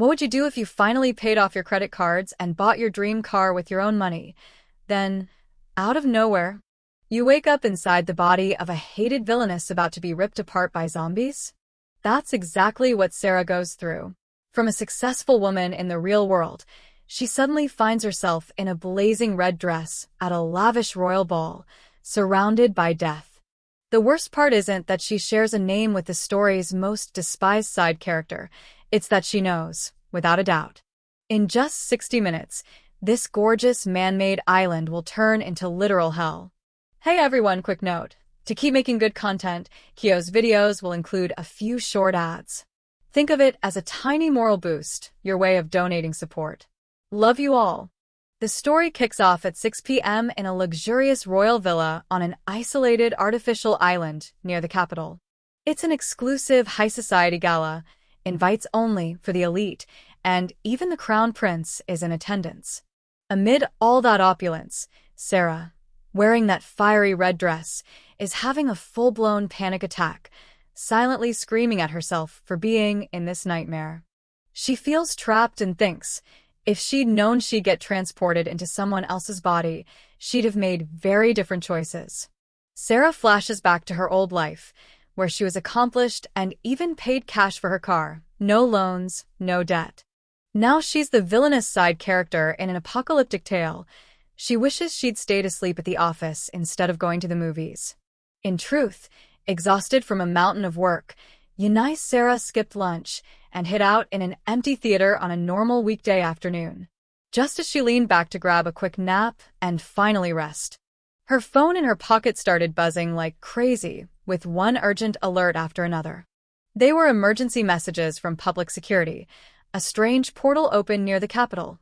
What would you do if you finally paid off your credit cards and bought your dream car with your own money? Then, out of nowhere, you wake up inside the body of a hated villainess about to be ripped apart by zombies? That's exactly what Sarah goes through. From a successful woman in the real world, she suddenly finds herself in a blazing red dress at a lavish royal ball, surrounded by death. The worst part isn't that she shares a name with the story's most despised side character. It's that she knows, without a doubt. In just 60 minutes, this gorgeous man-made island will turn into literal hell. Hey everyone, quick note. To keep making good content, Kyo's videos will include a few short ads. Think of it as a tiny moral boost, your way of donating support. Love you all. The story kicks off at 6 p.m. in a luxurious royal villa on an isolated artificial island near the capital. It's an exclusive high society gala, invites only for the elite, and even the crown prince is in attendance. Amid all that opulence, Sarah, wearing that fiery red dress, is having a full-blown panic attack, silently screaming at herself for being in this nightmare. She feels trapped and thinks, if she'd known she'd get transported into someone else's body, she'd have made very different choices. Sarah flashes back to her old life, where she was accomplished and even paid cash for her car. No loans, no debt. Now she's the villainous side character in an apocalyptic tale. She wishes she'd stayed asleep at the office instead of going to the movies. In truth, exhausted from a mountain of work, Sarah skipped lunch and hid out in an empty theater on a normal weekday afternoon, just as she leaned back to grab a quick nap and finally rest. Her phone in her pocket started buzzing like crazy, with one urgent alert after another. They were emergency messages from public security. A strange portal opened near the capital.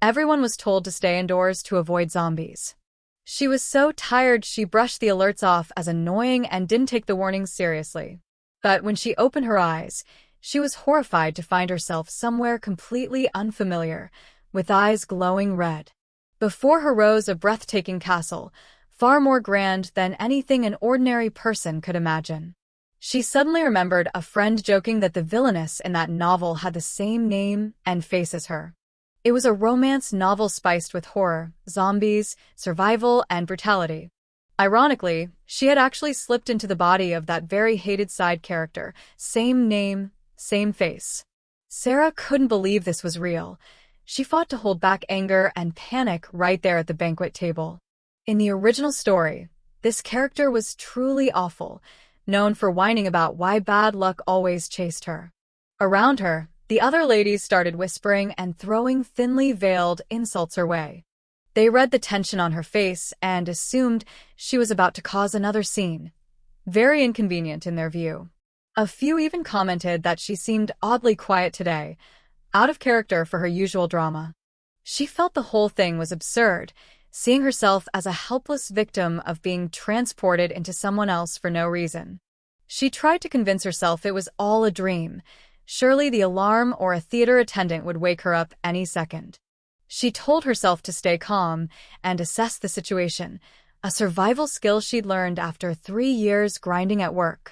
Everyone was told to stay indoors to avoid zombies. She was so tired she brushed the alerts off as annoying and didn't take the warnings seriously. But when she opened her eyes, she was horrified to find herself somewhere completely unfamiliar, with eyes glowing red. Before her rose a breathtaking castle, far more grand than anything an ordinary person could imagine. She suddenly remembered a friend joking that the villainess in that novel had the same name and face as her. It was a romance novel spiced with horror, zombies, survival, and brutality. Ironically, she had actually slipped into the body of that very hated side character. Same name, same face. Sarah couldn't believe this was real. She fought to hold back anger and panic right there at the banquet table. In the original story, this character was truly awful, known for whining about why bad luck always chased her. Around her, the other ladies started whispering and throwing thinly veiled insults her way. They read the tension on her face and assumed she was about to cause another scene. Very inconvenient in their view. A few even commented that she seemed oddly quiet today, out of character for her usual drama. She felt the whole thing was absurd, seeing herself as a helpless victim of being transported into someone else for no reason. She tried to convince herself it was all a dream. Surely the alarm or a theater attendant would wake her up any second. She told herself to stay calm and assess the situation, a survival skill she'd learned after 3 years grinding at work.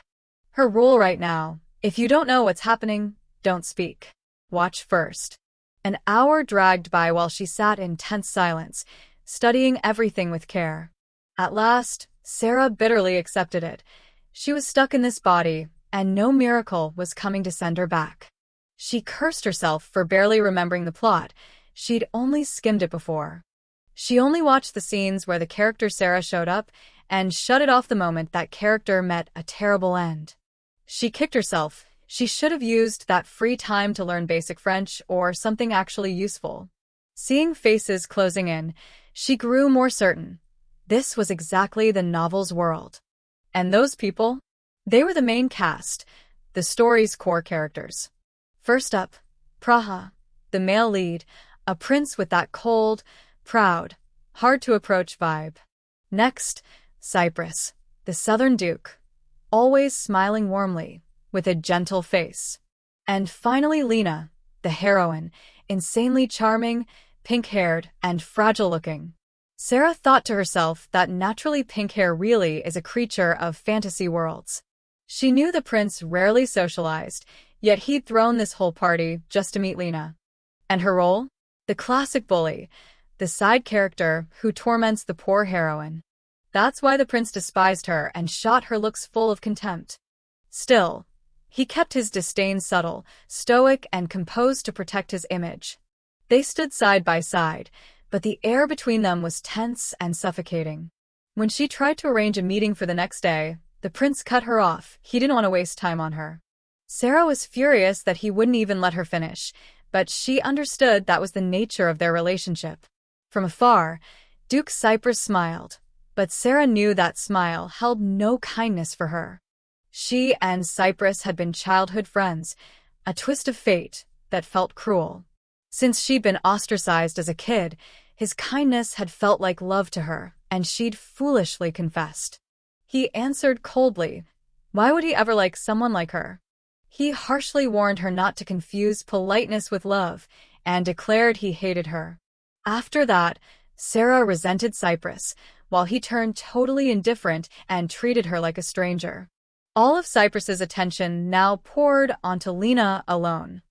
Her rule right now: if you don't know what's happening, don't speak. Watch first. An hour dragged by while she sat in tense silence, studying everything with care. At last, Sarah bitterly accepted it. She was stuck in this body, and no miracle was coming to send her back. She cursed herself for barely remembering the plot. She'd only skimmed it before. She only watched the scenes where the character Sarah showed up and shut it off the moment that character met a terrible end. She kicked herself. She should have used that free time to learn basic French or something actually useful. Seeing faces closing in, she grew more certain. This was exactly the novel's world. And those people? They were the main cast, the story's core characters. First up, Praha, the male lead, a prince with that cold, proud, hard-to-approach vibe. Next, Cyprus, the southern duke, always smiling warmly, with a gentle face. And finally Lena, the heroine, insanely charming, pink-haired, and fragile-looking. Sarah thought to herself that naturally pink hair really is a creature of fantasy worlds. She knew the prince rarely socialized, Yet he'd thrown this whole party just to meet Lena. And her role? The classic bully, the side character who torments the poor heroine. That's why the prince despised her and shot her looks full of contempt. Still, he kept his disdain subtle, stoic, and composed to protect his image. They stood side by side, but the air between them was tense and suffocating. When she tried to arrange a meeting for the next day, the prince cut her off. He didn't want to waste time on her. Sarah was furious that he wouldn't even let her finish, but she understood that was the nature of their relationship. From afar, Duke Cypress smiled, but Sarah knew that smile held no kindness for her. She and Cypress had been childhood friends, a twist of fate that felt cruel. Since she'd been ostracized as a kid, his kindness had felt like love to her, and she'd foolishly confessed. He answered coldly. Why would he ever like someone like her? He harshly warned her not to confuse politeness with love, and declared he hated her. After that, Sarah resented Cypress, while he turned totally indifferent and treated her like a stranger. All of Cypress's attention now poured onto Lena alone.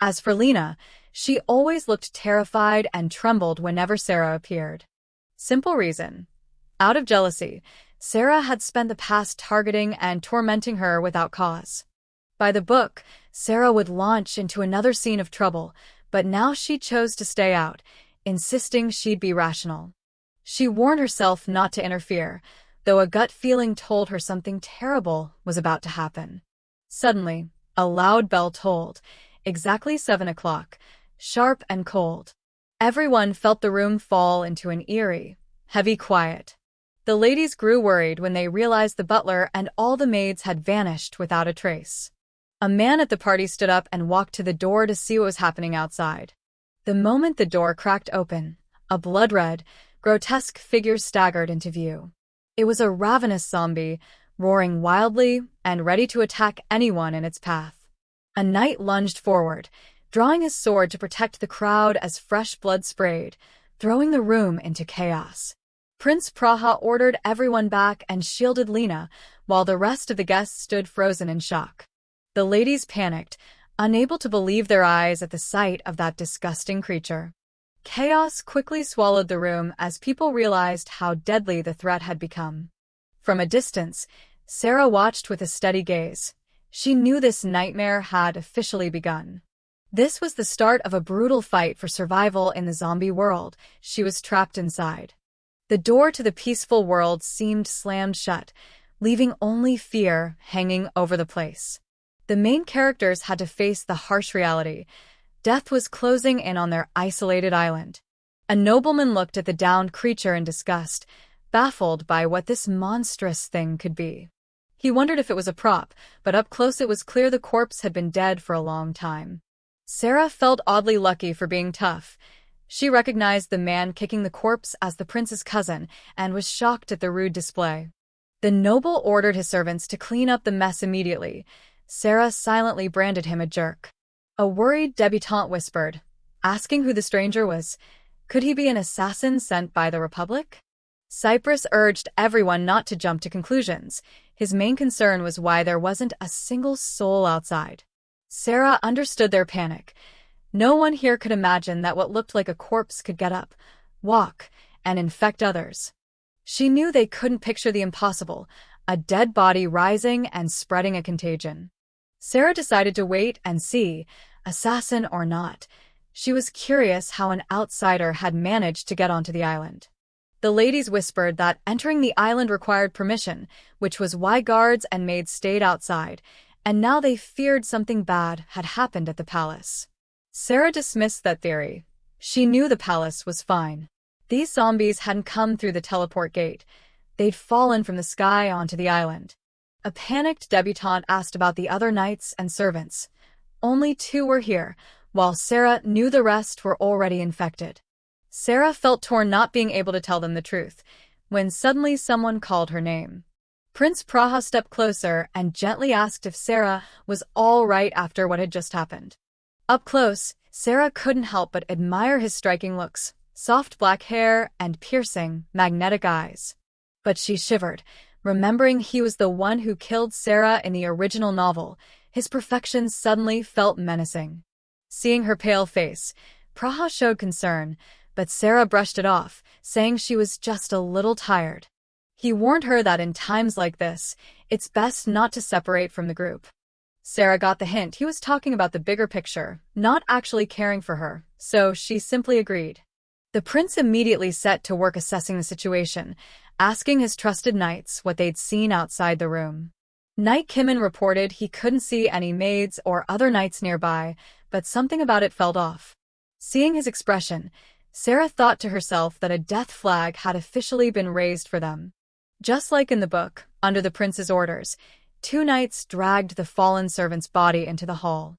As for Lena, she always looked terrified and trembled whenever Sarah appeared. Simple reason. Out of jealousy, Sarah had spent the past targeting and tormenting her without cause. By the book, Sarah would launch into another scene of trouble, but now she chose to stay out, insisting she'd be rational. She warned herself not to interfere, though a gut feeling told her something terrible was about to happen. Suddenly, a loud bell tolled, exactly 7 o'clock, sharp and cold. Everyone felt the room fall into an eerie, heavy quiet. The ladies grew worried when they realized the butler and all the maids had vanished without a trace. A man at the party stood up and walked to the door to see what was happening outside. The moment the door cracked open, a blood-red, grotesque figure staggered into view. It was a ravenous zombie, roaring wildly and ready to attack anyone in its path. A knight lunged forward, drawing his sword to protect the crowd as fresh blood sprayed, throwing the room into chaos. Prince Praha ordered everyone back and shielded Lena, while the rest of the guests stood frozen in shock. The ladies panicked, unable to believe their eyes at the sight of that disgusting creature. Chaos quickly swallowed the room as people realized how deadly the threat had become. From a distance, Sarah watched with a steady gaze. She knew this nightmare had officially begun. This was the start of a brutal fight for survival in the zombie world she was trapped inside. The door to the peaceful world seemed slammed shut, leaving only fear hanging over the place. The main characters had to face the harsh reality. Death was closing in on their isolated island. A nobleman looked at the downed creature in disgust, baffled by what this monstrous thing could be. He wondered if it was a prop, but up close it was clear the corpse had been dead for a long time. Sarah felt oddly lucky for being tough. She recognized the man kicking the corpse as the prince's cousin and was shocked at the rude display. The noble ordered his servants to clean up the mess immediately. Sarah silently branded him a jerk. A worried debutante whispered, asking who the stranger was. Could he be an assassin sent by the Republic? Cypress urged everyone not to jump to conclusions. His main concern was why there wasn't a single soul outside. Sarah understood their panic. No one here could imagine that what looked like a corpse could get up, walk, and infect others. She knew they couldn't picture the impossible, a dead body rising and spreading a contagion. Sarah decided to wait and see, assassin or not. She was curious how an outsider had managed to get onto the island. The ladies whispered that entering the island required permission, which was why guards and maids stayed outside, and now they feared something bad had happened at the palace. Sarah dismissed that theory. She knew the palace was fine. These zombies hadn't come through the teleport gate. They'd fallen from the sky onto the island. A panicked debutante asked about the other knights and servants. Only 2 were here, while Sarah knew the rest were already infected. Sarah felt torn not being able to tell them the truth, when suddenly someone called her name. Prince Praha stepped closer and gently asked if Sarah was all right after what had just happened. Up close, Sarah couldn't help but admire his striking looks, soft black hair and piercing, magnetic eyes. But she shivered, remembering he was the one who killed Sarah in the original novel. His perfection suddenly felt menacing. Seeing her pale face, Praha showed concern, but Sarah brushed it off, saying she was just a little tired. He warned her that in times like this, it's best not to separate from the group. Sarah got the hint he was talking about the bigger picture, not actually caring for her, so she simply agreed. The prince immediately set to work assessing the situation, asking his trusted knights what they'd seen outside the room. Knight Kimin reported he couldn't see any maids or other knights nearby, but something about it felt off. Seeing his expression, Sarah thought to herself that a death flag had officially been raised for them. Just like in the book, under the prince's orders, 2 knights dragged the fallen servant's body into the hall.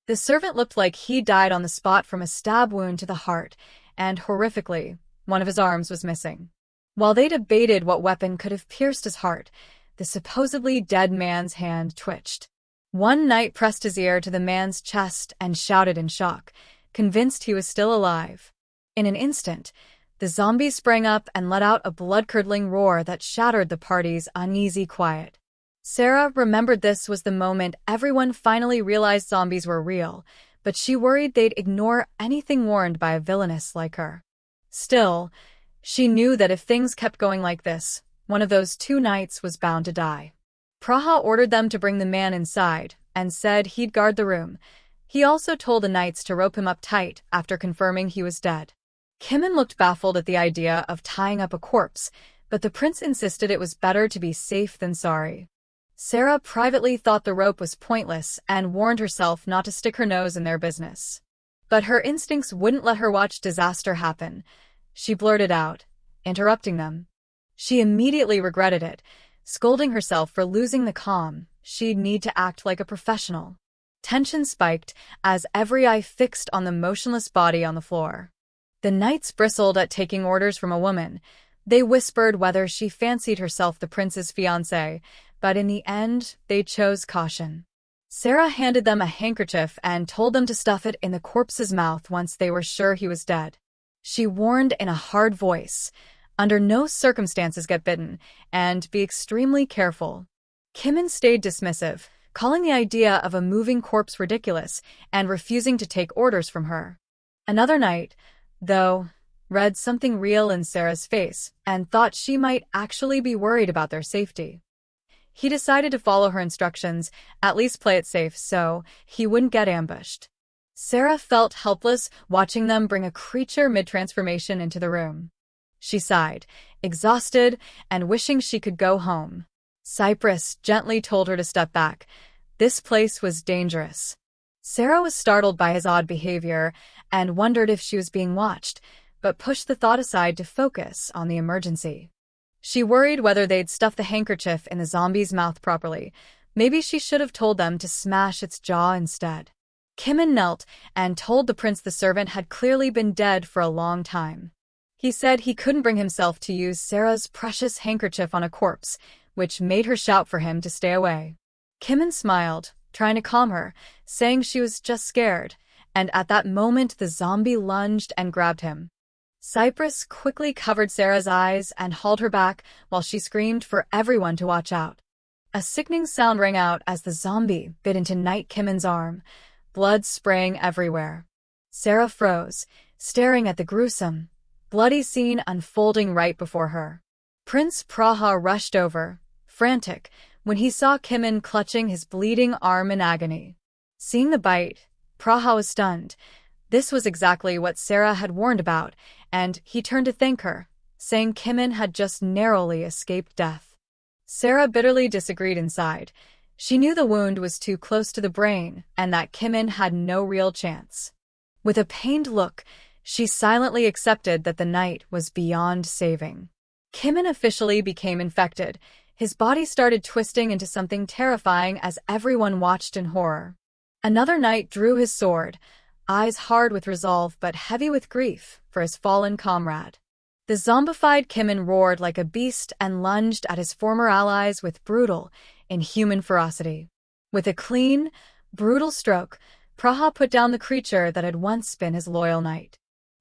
The servant looked like he died on the spot from a stab wound to the heart, and horrifically, one of his arms was missing. While they debated what weapon could have pierced his heart, the supposedly dead man's hand twitched. One knight pressed his ear to the man's chest and shouted in shock, convinced he was still alive. In an instant, the zombie sprang up and let out a blood-curdling roar that shattered the party's uneasy quiet. Sarah remembered this was the moment everyone finally realized zombies were real, but she worried they'd ignore anything warned by a villainess like her. Still, she knew that if things kept going like this, one of those 2 knights was bound to die. Praha ordered them to bring the man inside and said he'd guard the room. He also told the knights to rope him up tight after confirming he was dead. Kimin looked baffled at the idea of tying up a corpse, but the prince insisted it was better to be safe than sorry. Sarah privately thought the rope was pointless and warned herself not to stick her nose in their business. But her instincts wouldn't let her watch disaster happen. She blurted out, interrupting them. She immediately regretted it, scolding herself for losing the calm. She'd need to act like a professional. Tension spiked as every eye fixed on the motionless body on the floor. The knights bristled at taking orders from a woman. They whispered whether she fancied herself the prince's fiancée, but in the end, they chose caution. Sarah handed them a handkerchief and told them to stuff it in the corpse's mouth once they were sure he was dead. She warned in a hard voice, under no circumstances get bitten, and be extremely careful. Kimin stayed dismissive, calling the idea of a moving corpse ridiculous and refusing to take orders from her. Another knight, though, read something real in Sarah's face and thought she might actually be worried about their safety. He decided to follow her instructions, at least play it safe so he wouldn't get ambushed. Sarah felt helpless watching them bring a creature mid-transformation into the room. She sighed, exhausted and wishing she could go home. Cypress gently told her to step back. This place was dangerous. Sarah was startled by his odd behavior and wondered if she was being watched, but pushed the thought aside to focus on the emergency. She worried whether they'd stuff the handkerchief in the zombie's mouth properly. Maybe she should have told them to smash its jaw instead. Kimin knelt and told the prince the servant had clearly been dead for a long time. He said he couldn't bring himself to use Sarah's precious handkerchief on a corpse, which made her shout for him to stay away. Kimin smiled, trying to calm her, saying she was just scared, and at that moment the zombie lunged and grabbed him. Cypress quickly covered Sarah's eyes and hauled her back while she screamed for everyone to watch out. A sickening sound rang out as the zombie bit into Knight Kimin's arm, blood spraying everywhere. Sarah froze, staring at the gruesome, bloody scene unfolding right before her. Prince Praha rushed over, frantic, when he saw Kimin clutching his bleeding arm in agony. Seeing the bite, Praha was stunned. This was exactly what Sarah had warned about, and he turned to thank her, saying Kimin had just narrowly escaped death. Sarah bitterly disagreed inside. She knew the wound was too close to the brain and that Kimin had no real chance. With a pained look, she silently accepted that the knight was beyond saving. Kimin officially became infected. His body started twisting into something terrifying as everyone watched in horror. Another knight drew his sword, eyes hard with resolve but heavy with grief for his fallen comrade. The zombified Kimin roared like a beast and lunged at his former allies with brutal, inhuman ferocity. With a clean, brutal stroke, Praha put down the creature that had once been his loyal knight.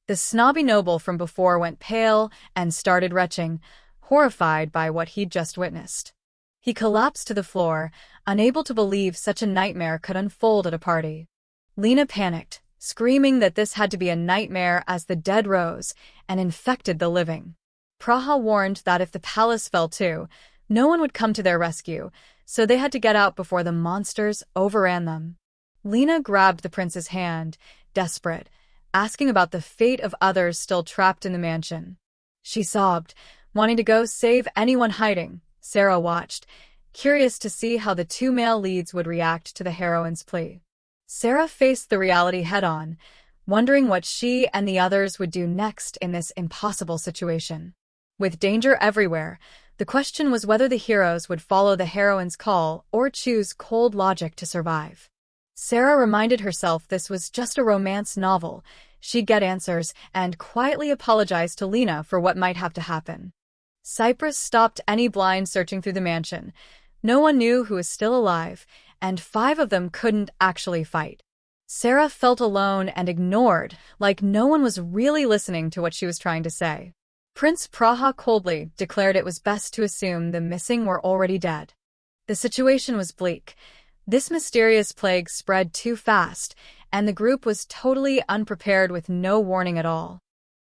The snobby noble from before went pale and started retching, horrified by what he'd just witnessed. He collapsed to the floor, unable to believe such a nightmare could unfold at a party. Lena panicked, screaming that this had to be a nightmare as the dead rose and infected the living. Praha warned that if the palace fell too, no one would come to their rescue, so they had to get out before the monsters overran them. Lena grabbed the prince's hand, desperate, asking about the fate of others still trapped in the mansion. She sobbed, wanting to go save anyone hiding. Sarah watched, curious to see how the two male leads would react to the heroine's plea. Sarah faced the reality head-on, wondering what she and the others would do next in this impossible situation. With danger everywhere, the question was whether the heroes would follow the heroine's call or choose cold logic to survive. Sarah reminded herself this was just a romance novel. She'd get answers and quietly apologized to Lena for what might have to happen. Cyprus stopped any blind searching through the mansion. No one knew who was still alive, and 5 of them couldn't actually fight. Sarah felt alone and ignored, like no one was really listening to what she was trying to say. Prince Praha coldly declared it was best to assume the missing were already dead. The situation was bleak. This mysterious plague spread too fast, and the group was totally unprepared with no warning at all.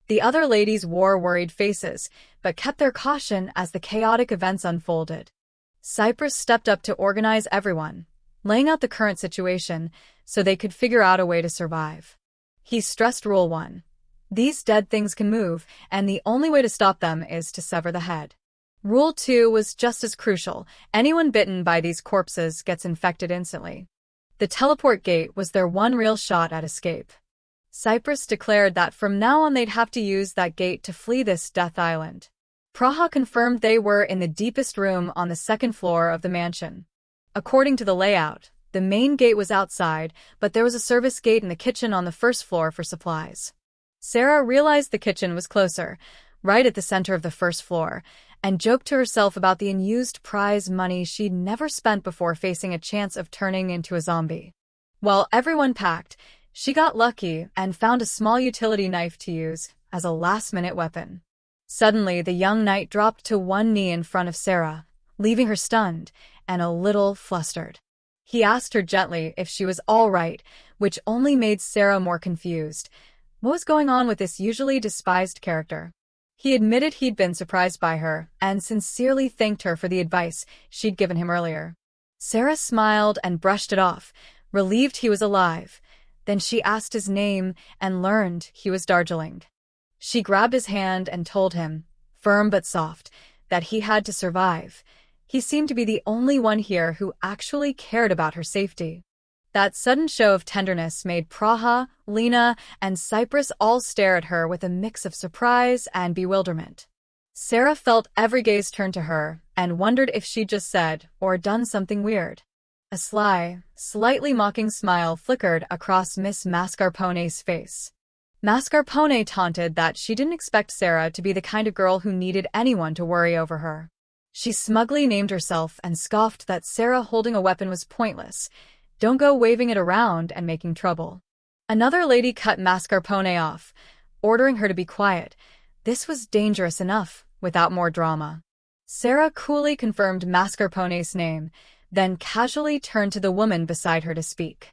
The other ladies wore worried faces, but kept their caution as the chaotic events unfolded. Cyprus stepped up to organize everyone, laying out the current situation so they could figure out a way to survive. He stressed Rule 1. These dead things can move, and the only way to stop them is to sever the head. Rule 2 was just as crucial. Anyone bitten by these corpses gets infected instantly. The teleport gate was their one real shot at escape. Cyprus declared that from now on they'd have to use that gate to flee this death island. Praha confirmed they were in the deepest room on the 2nd floor of the mansion. According to the layout, the main gate was outside, but there was a service gate in the kitchen on the 1st floor for supplies. Sarah realized the kitchen was closer, right at the center of the 1st floor, and joked to herself about the unused prize money she'd never spent before facing a chance of turning into a zombie. While everyone packed, she got lucky and found a small utility knife to use as a last-minute weapon. Suddenly, the young knight dropped to one knee in front of Sarah, leaving her stunned and a little flustered. He asked her gently if she was all right, which only made Sarah more confused. What was going on with this usually despised character? He admitted he'd been surprised by her and sincerely thanked her for the advice she'd given him earlier. Sarah smiled and brushed it off, relieved he was alive. Then she asked his name and learned he was Darjeeling. She grabbed his hand and told him, firm but soft, that he had to survive. He seemed to be the only one here who actually cared about her safety. That sudden show of tenderness made Praha, Lena, and Cyprus all stare at her with a mix of surprise and bewilderment. Sarah felt every gaze turn to her and wondered if she'd just said or done something weird. A sly, slightly mocking smile flickered across Miss Mascarpone's face. Mascarpone taunted that she didn't expect Sarah to be the kind of girl who needed anyone to worry over her. She smugly named herself and scoffed that Sarah holding a weapon was pointless. Don't go waving it around and making trouble. Another lady cut Mascarpone off, ordering her to be quiet. This was dangerous enough, without more drama. Sarah coolly confirmed Mascarpone's name, then casually turned to the woman beside her to speak.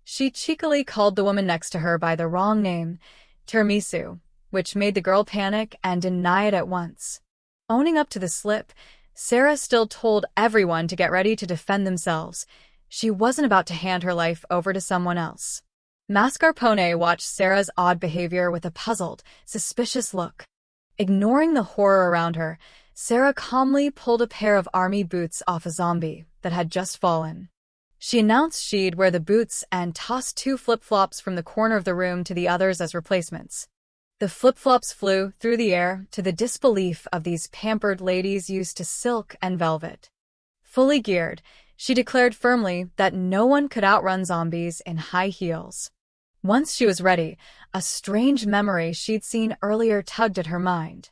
She cheekily called the woman next to her by the wrong name, Tiramisu, which made the girl panic and deny it at once. Owning up to the slip, Sarah still told everyone to get ready to defend themselves. She wasn't about to hand her life over to someone else. Mascarpone watched Sarah's odd behavior with a puzzled, suspicious look. Ignoring the horror around her, Sarah calmly pulled a pair of army boots off a zombie that had just fallen. She announced she'd wear the boots and tossed 2 flip-flops from the corner of the room to the others as replacements. The flip-flops flew through the air to the disbelief of these pampered ladies used to silk and velvet. Fully geared, she declared firmly that no one could outrun zombies in high heels. Once she was ready, a strange memory she'd seen earlier tugged at her mind.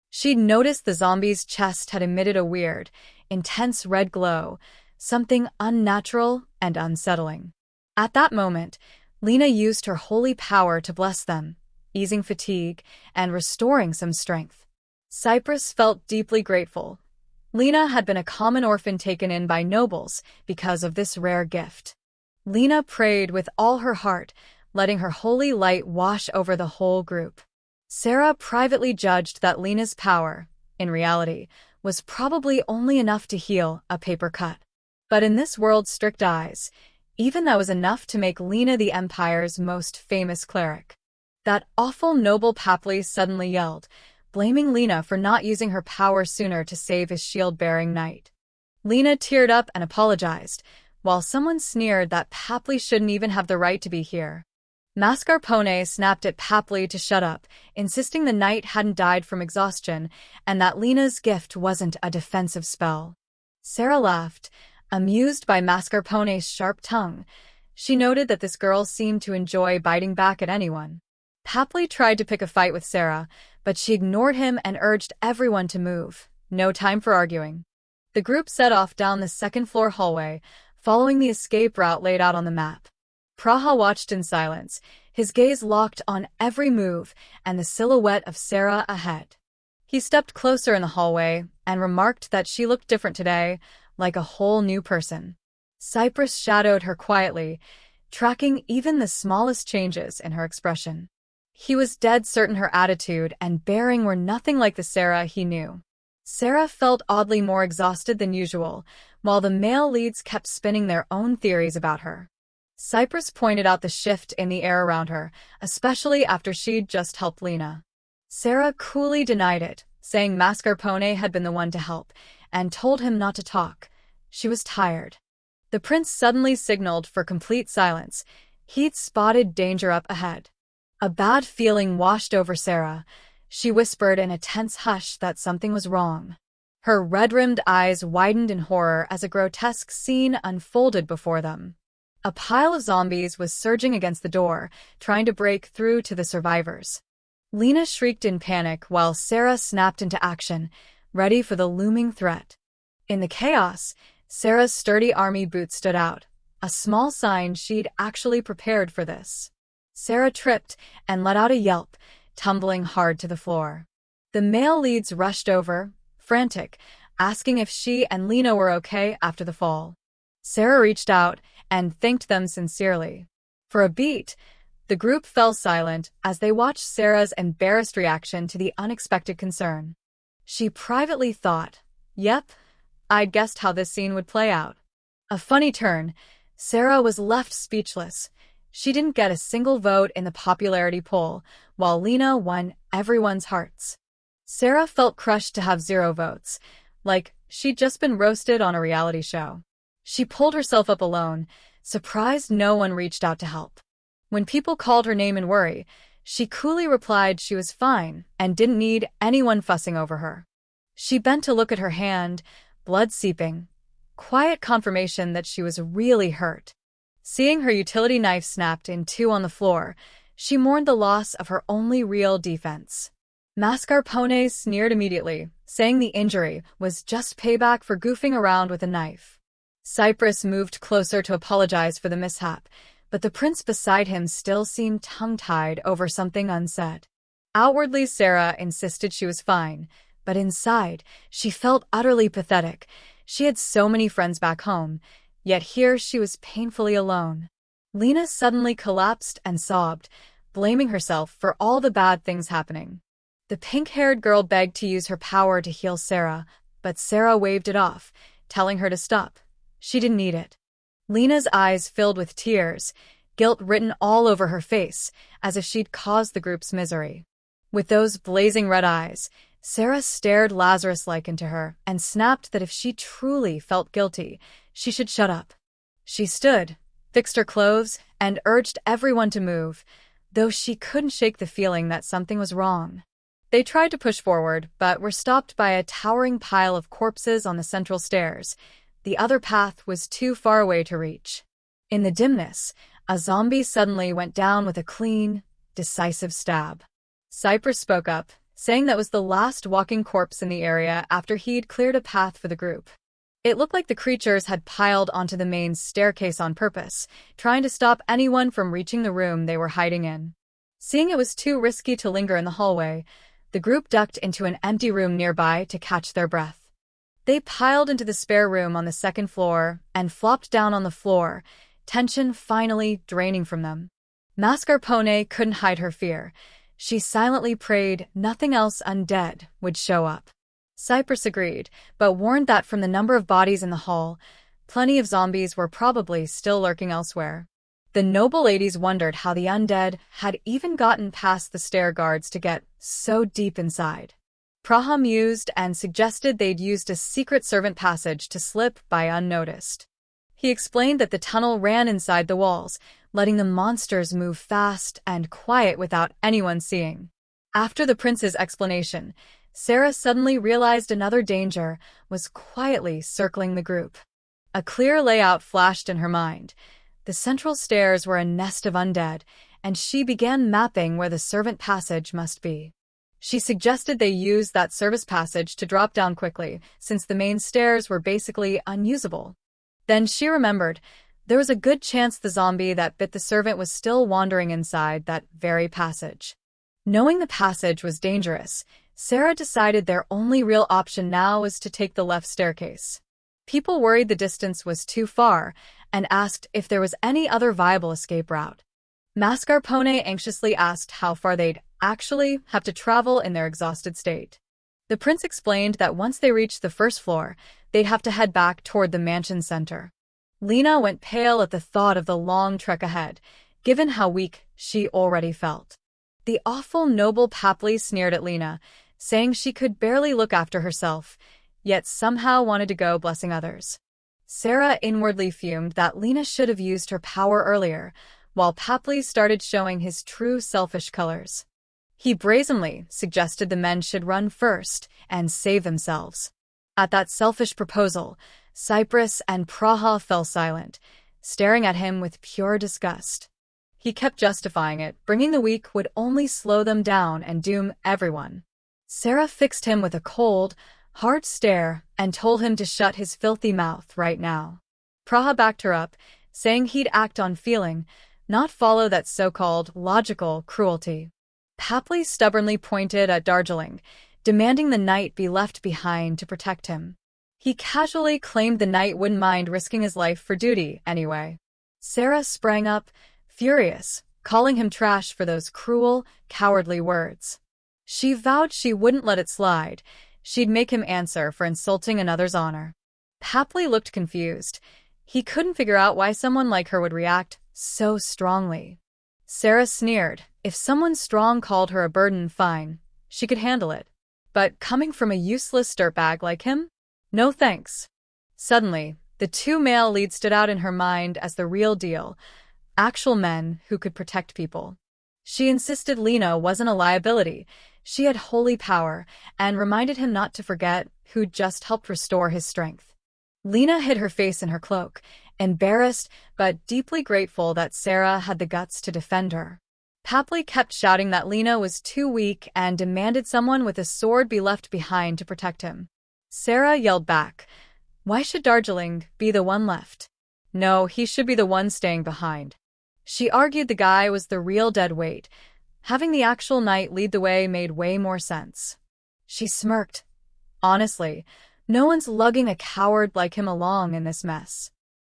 She'd noticed the zombie's chest had emitted a weird, intense red glow, something unnatural and unsettling. At that moment, Lena used her holy power to bless them, easing fatigue and restoring some strength. Cyprus felt deeply grateful. Lena had been a common orphan taken in by nobles because of this rare gift. Lena prayed with all her heart, letting her holy light wash over the whole group. Sarah privately judged that Lena's power, in reality, was probably only enough to heal a paper cut. But in this world's strict eyes, even that was enough to make Lena the Empire's most famous cleric. That awful noble Papley suddenly yelled, blaming Lena for not using her power sooner to save his shield-bearing knight. Lena teared up and apologized, while someone sneered that Papley shouldn't even have the right to be here. Mascarpone snapped at Papley to shut up, insisting the knight hadn't died from exhaustion and that Lena's gift wasn't a defensive spell. Sarah laughed, amused by Mascarpone's sharp tongue. She noted that this girl seemed to enjoy biting back at anyone. Papley tried to pick a fight with Sarah, but she ignored him and urged everyone to move. No time for arguing. The group set off down the second-floor hallway, following the escape route laid out on the map. Praha watched in silence, his gaze locked on every move and the silhouette of Sarah ahead. He stepped closer in the hallway and remarked that she looked different today, like a whole new person. Cypress shadowed her quietly, tracking even the smallest changes in her expression. He was dead certain her attitude and bearing were nothing like the Sarah he knew. Sarah felt oddly more exhausted than usual, while the male leads kept spinning their own theories about her. Cypress pointed out the shift in the air around her, especially after she'd just helped Lena. Sarah coolly denied it, saying Mascarpone had been the one to help, and told him not to talk. She was tired. The prince suddenly signaled for complete silence. He'd spotted danger up ahead. A bad feeling washed over Sarah. She whispered in a tense hush that something was wrong. Her red-rimmed eyes widened in horror as a grotesque scene unfolded before them. A pile of zombies was surging against the door, trying to break through to the survivors. Lena shrieked in panic while Sarah snapped into action, ready for the looming threat. In the chaos, Sarah's sturdy army boots stood out, a small sign she'd actually prepared for this. Sarah tripped and let out a yelp, tumbling hard to the floor. The male leads rushed over, frantic, asking if she and Lena were okay after the fall. Sarah reached out and thanked them sincerely. For a beat, the group fell silent as they watched Sarah's embarrassed reaction to the unexpected concern. She privately thought, "Yep, I'd guessed how this scene would play out." A funny turn, Sarah was left speechless. She didn't get a single vote in the popularity poll, while Lena won everyone's hearts. Sarah felt crushed to have 0 votes, like she'd just been roasted on a reality show. She pulled herself up alone, surprised no one reached out to help. When people called her name in worry, she coolly replied she was fine and didn't need anyone fussing over her. She bent to look at her hand, blood seeping. Quiet confirmation that she was really hurt. Seeing her utility knife snapped in 2 on the floor, she mourned the loss of her only real defense. Mascarpone sneered immediately, saying the injury was just payback for goofing around with a knife. Cypress moved closer to apologize for the mishap, but the prince beside him still seemed tongue-tied over something unsaid. Outwardly, Sarah insisted she was fine, but inside, she felt utterly pathetic. She had so many friends back home, yet here she was painfully alone. Lena suddenly collapsed and sobbed, blaming herself for all the bad things happening. The pink-haired girl begged to use her power to heal Sarah, but Sarah waved it off, telling her to stop. She didn't need it. Lena's eyes filled with tears, guilt written all over her face, as if she'd caused the group's misery. With those blazing red eyes, Sarah stared Lazarus-like into her and snapped that if she truly felt guilty, she should shut up. She stood, fixed her clothes, and urged everyone to move, though she couldn't shake the feeling that something was wrong. They tried to push forward, but were stopped by a towering pile of corpses on the central stairs. The other path was too far away to reach. In the dimness, a zombie suddenly went down with a clean, decisive stab. Cypress spoke up, saying that was the last walking corpse in the area after he'd cleared a path for the group. It looked like the creatures had piled onto the main staircase on purpose, trying to stop anyone from reaching the room they were hiding in. Seeing it was too risky to linger in the hallway, the group ducked into an empty room nearby to catch their breath. They piled into the spare room on the second floor and flopped down on the floor, tension finally draining from them. Mascarpone couldn't hide her fear. She silently prayed nothing else undead would show up. Cypress agreed, but warned that from the number of bodies in the hall, plenty of zombies were probably still lurking elsewhere. The noble ladies wondered how the undead had even gotten past the stair guards to get so deep inside. Praha mused and suggested they'd used a secret servant passage to slip by unnoticed. He explained that the tunnel ran inside the walls, letting the monsters move fast and quiet without anyone seeing. After the prince's explanation, Sarah suddenly realized another danger was quietly circling the group. A clear layout flashed in her mind. The central stairs were a nest of undead, and she began mapping where the servant passage must be. She suggested they use that service passage to drop down quickly, since the main stairs were basically unusable. Then she remembered there was a good chance the zombie that bit the servant was still wandering inside that very passage. Knowing the passage was dangerous, Sarah decided their only real option now was to take the left staircase. People worried the distance was too far and asked if there was any other viable escape route. Mascarpone anxiously asked how far they'd actually have to travel in their exhausted state. The prince explained that once they reached the first floor, they'd have to head back toward the mansion center. Lena went pale at the thought of the long trek ahead, given how weak she already felt. The awful noble Papley sneered at Lena, saying she could barely look after herself, yet somehow wanted to go blessing others. Sarah inwardly fumed that Lena should have used her power earlier, while Papley started showing his true selfish colors. He brazenly suggested the men should run first and save themselves. At that selfish proposal, Cypress and Praha fell silent, staring at him with pure disgust. He kept justifying it, bringing the weak would only slow them down and doom everyone. Sarah fixed him with a cold, hard stare and told him to shut his filthy mouth right now. Praha backed her up, saying he'd act on feeling, not follow that so-called logical cruelty. Papley stubbornly pointed at Darjeeling, demanding the knight be left behind to protect him. He casually claimed the knight wouldn't mind risking his life for duty anyway. Sarah sprang up, furious, calling him trash for those cruel, cowardly words. She vowed she wouldn't let it slide. She'd make him answer for insulting another's honor. Papley looked confused. He couldn't figure out why someone like her would react so strongly. Sarah sneered. If someone strong called her a burden, fine. She could handle it. But coming from a useless dirtbag like him? No thanks. Suddenly, the two male leads stood out in her mind as the real deal, actual men who could protect people. She insisted Lena wasn't a liability. She had holy power, and reminded him not to forget who'd just helped restore his strength. Lena hid her face in her cloak, embarrassed but deeply grateful that Sarah had the guts to defend her. Papley kept shouting that Lena was too weak and demanded someone with a sword be left behind to protect him. Sarah yelled back, "Why should Darjeeling be the one left? No, he should be the one staying behind." She argued the guy was the real dead weight. Having the actual knight lead the way made way more sense. She smirked. Honestly, no one's lugging a coward like him along in this mess.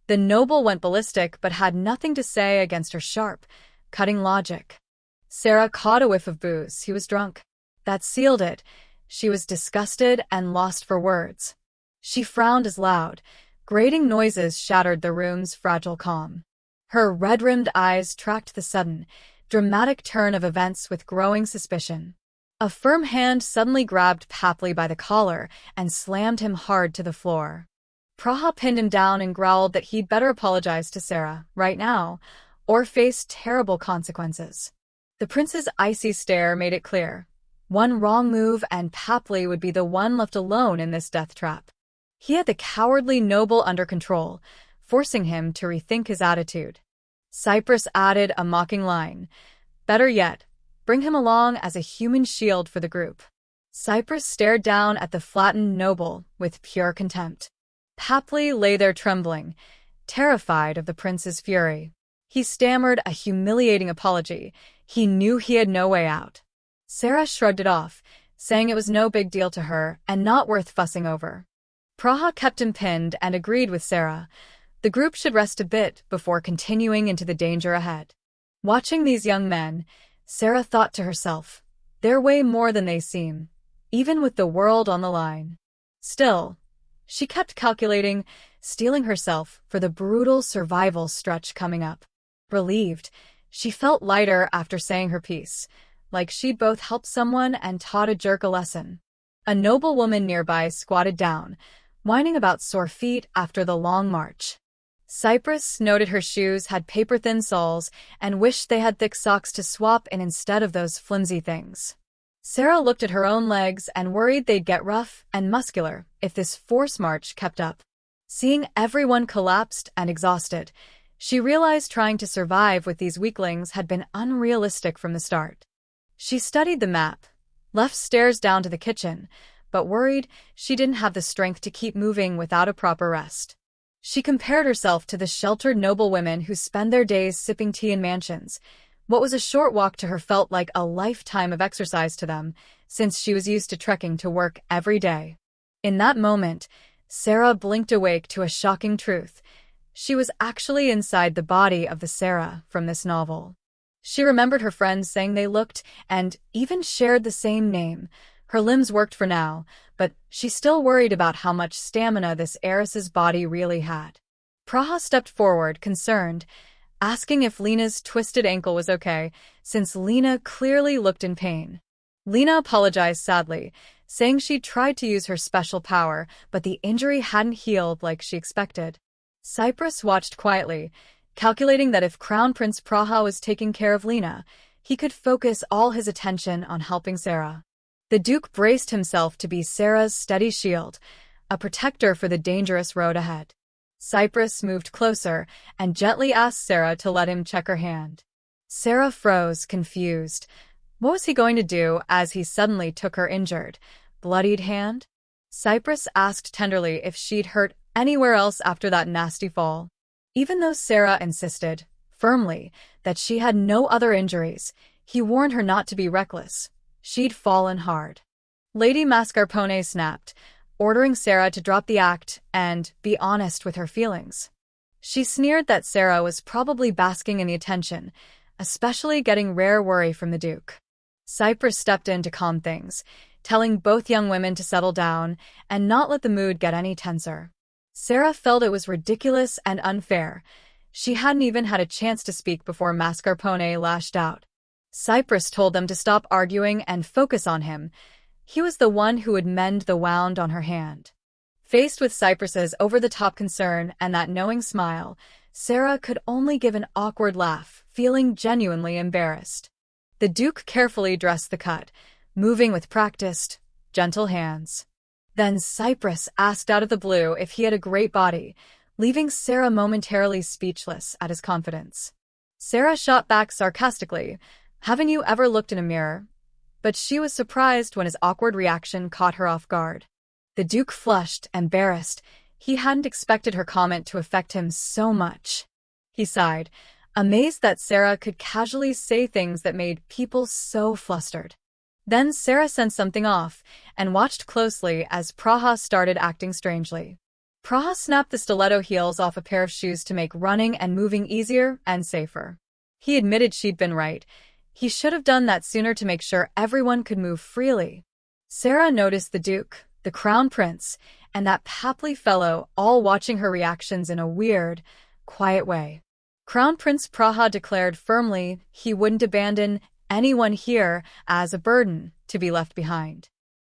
The noble went ballistic but had nothing to say against her sharp, cutting logic. Sarah caught a whiff of booze. He was drunk. That sealed it. She was disgusted and lost for words. She frowned as loud, grating noises shattered the room's fragile calm. Her red-rimmed eyes tracked the sudden, dramatic turn of events with growing suspicion. A firm hand suddenly grabbed Papley by the collar and slammed him hard to the floor. Praha pinned him down and growled that he'd better apologize to Sarah, right now, or face terrible consequences. The prince's icy stare made it clear. One wrong move and Papley would be the one left alone in this death trap. He had the cowardly noble under control, forcing him to rethink his attitude. Cypress added a mocking line. Better yet, bring him along as a human shield for the group. Cypress stared down at the flattened noble with pure contempt. Papley lay there trembling, terrified of the prince's fury. He stammered a humiliating apology. He knew he had no way out. Sarah shrugged it off, saying it was no big deal to her and not worth fussing over. Praha kept him pinned and agreed with Sarah. The group should rest a bit before continuing into the danger ahead. Watching these young men, Sarah thought to herself, they're way more than they seem, even with the world on the line. Still, she kept calculating, steeling herself for the brutal survival stretch coming up. Relieved, she felt lighter after saying her piece, like she'd both helped someone and taught a jerk a lesson. A noble woman nearby squatted down, whining about sore feet after the long march. Cypress noted her shoes had paper-thin soles and wished they had thick socks to swap in instead of those flimsy things. Sarah looked at her own legs and worried they'd get rough and muscular if this force march kept up. Seeing everyone collapsed and exhausted, she realized trying to survive with these weaklings had been unrealistic from the start. She studied the map, left stairs down to the kitchen, but worried she didn't have the strength to keep moving without a proper rest. She compared herself to the sheltered noble women who spend their days sipping tea in mansions. What was a short walk to her felt like a lifetime of exercise to them, since she was used to trekking to work every day. In that moment, Sarah blinked awake to a shocking truth. She was actually inside the body of the Sarah from this novel. She remembered her friends saying they looked and even shared the same name. Her limbs worked for now, but she still worried about how much stamina this heiress's body really had. Praha stepped forward, concerned, asking if Lena's twisted ankle was okay, since Lena clearly looked in pain. Lena apologized sadly, saying she'd tried to use her special power, but the injury hadn't healed like she expected. Cypress watched quietly, calculating that if Crown Prince Praha was taking care of Lena, he could focus all his attention on helping Sarah. The Duke braced himself to be Sarah's steady shield, a protector for the dangerous road ahead. Cypress moved closer and gently asked Sarah to let him check her hand. Sarah froze, confused. What was he going to do as he suddenly took her injured, bloodied hand? Cypress asked tenderly if she'd hurt anywhere else after that nasty fall. Even though Sarah insisted, firmly, that she had no other injuries, he warned her not to be reckless. She'd fallen hard. Lady Mascarpone snapped, ordering Sarah to drop the act and be honest with her feelings. She sneered that Sarah was probably basking in the attention, especially getting rare worry from the Duke. Cypress stepped in to calm things, telling both young women to settle down and not let the mood get any tenser. Sarah felt it was ridiculous and unfair. She hadn't even had a chance to speak before Mascarpone lashed out. Cypress told them to stop arguing and focus on him. He was the one who would mend the wound on her hand. Faced with Cypress's over-the-top concern and that knowing smile, Sarah could only give an awkward laugh, feeling genuinely embarrassed. The Duke carefully dressed the cut, moving with practiced, gentle hands. Then Cypress asked out of the blue if he had a great body, leaving Sarah momentarily speechless at his confidence. Sarah shot back sarcastically, "Haven't you ever looked in a mirror?" But she was surprised when his awkward reaction caught her off guard. The Duke flushed, embarrassed. He hadn't expected her comment to affect him so much. He sighed, amazed that Sarah could casually say things that made people so flustered. Then Sarah sensed something off and watched closely as Praha started acting strangely. Praha snapped the stiletto heels off a pair of shoes to make running and moving easier and safer. He admitted she'd been right. He should have done that sooner to make sure everyone could move freely. Sarah noticed the Duke, the Crown Prince, and that Papley fellow all watching her reactions in a weird, quiet way. Crown Prince Praha declared firmly he wouldn't abandon anyone here as a burden to be left behind.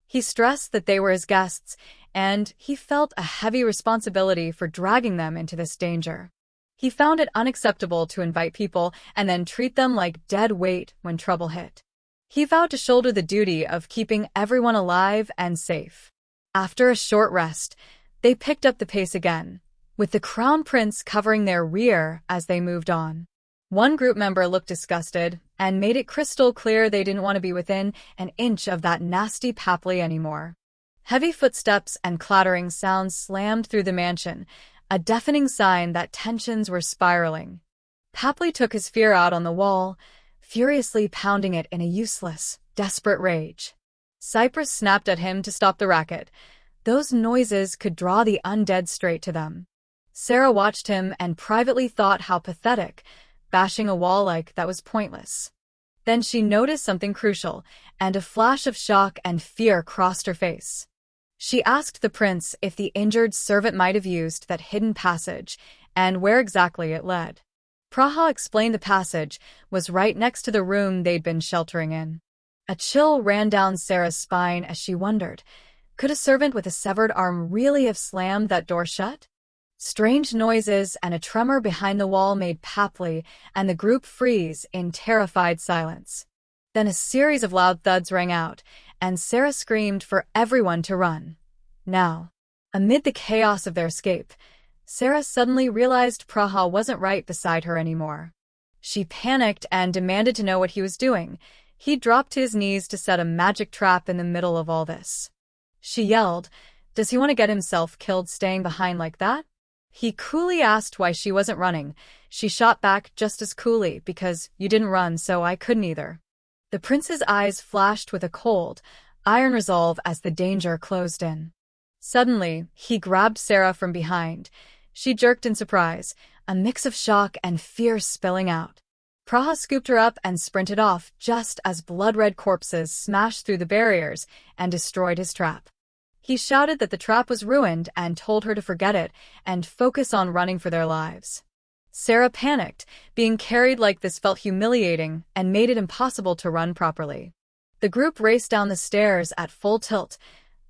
He stressed that they were his guests, and he felt a heavy responsibility for dragging them into this danger. He found it unacceptable to invite people and then treat them like dead weight when trouble hit. He vowed to shoulder the duty of keeping everyone alive and safe. After a short rest, they picked up the pace again, with the Crown Prince covering their rear as they moved on. One group member looked disgusted and made it crystal clear they didn't want to be within an inch of that nasty Papley anymore. Heavy footsteps and clattering sounds slammed through the mansion, a deafening sign that tensions were spiraling. Papley took his fear out on the wall, furiously pounding it in a useless, desperate rage. Cypress snapped at him to stop the racket. Those noises could draw the undead straight to them. Sarah watched him and privately thought how pathetic. Bashing a wall like that was pointless. Then she noticed something crucial, and a flash of shock and fear crossed her face. She asked the prince if the injured servant might have used that hidden passage, and where exactly it led. Praha explained the passage was right next to the room they'd been sheltering in. A chill ran down Sarah's spine as she wondered, could a servant with a severed arm really have slammed that door shut? Strange noises and a tremor behind the wall made Papley and the group freeze in terrified silence. Then a series of loud thuds rang out, and Sarah screamed for everyone to run. Now, amid the chaos of their escape, Sarah suddenly realized Praha wasn't right beside her anymore. She panicked and demanded to know what he was doing. He dropped to his knees to set a magic trap in the middle of all this. She yelled, "Does he want to get himself killed staying behind like that?" He coolly asked why she wasn't running. She shot back just as coolly, "Because you didn't run, so I couldn't either." The prince's eyes flashed with a cold, iron resolve as the danger closed in. Suddenly, he grabbed Sarah from behind. She jerked in surprise, a mix of shock and fear spilling out. Praha scooped her up and sprinted off just as blood-red corpses smashed through the barriers and destroyed his trap. He shouted that the trap was ruined and told her to forget it and focus on running for their lives. Sarah panicked. Being carried like this felt humiliating and made it impossible to run properly. The group raced down the stairs at full tilt,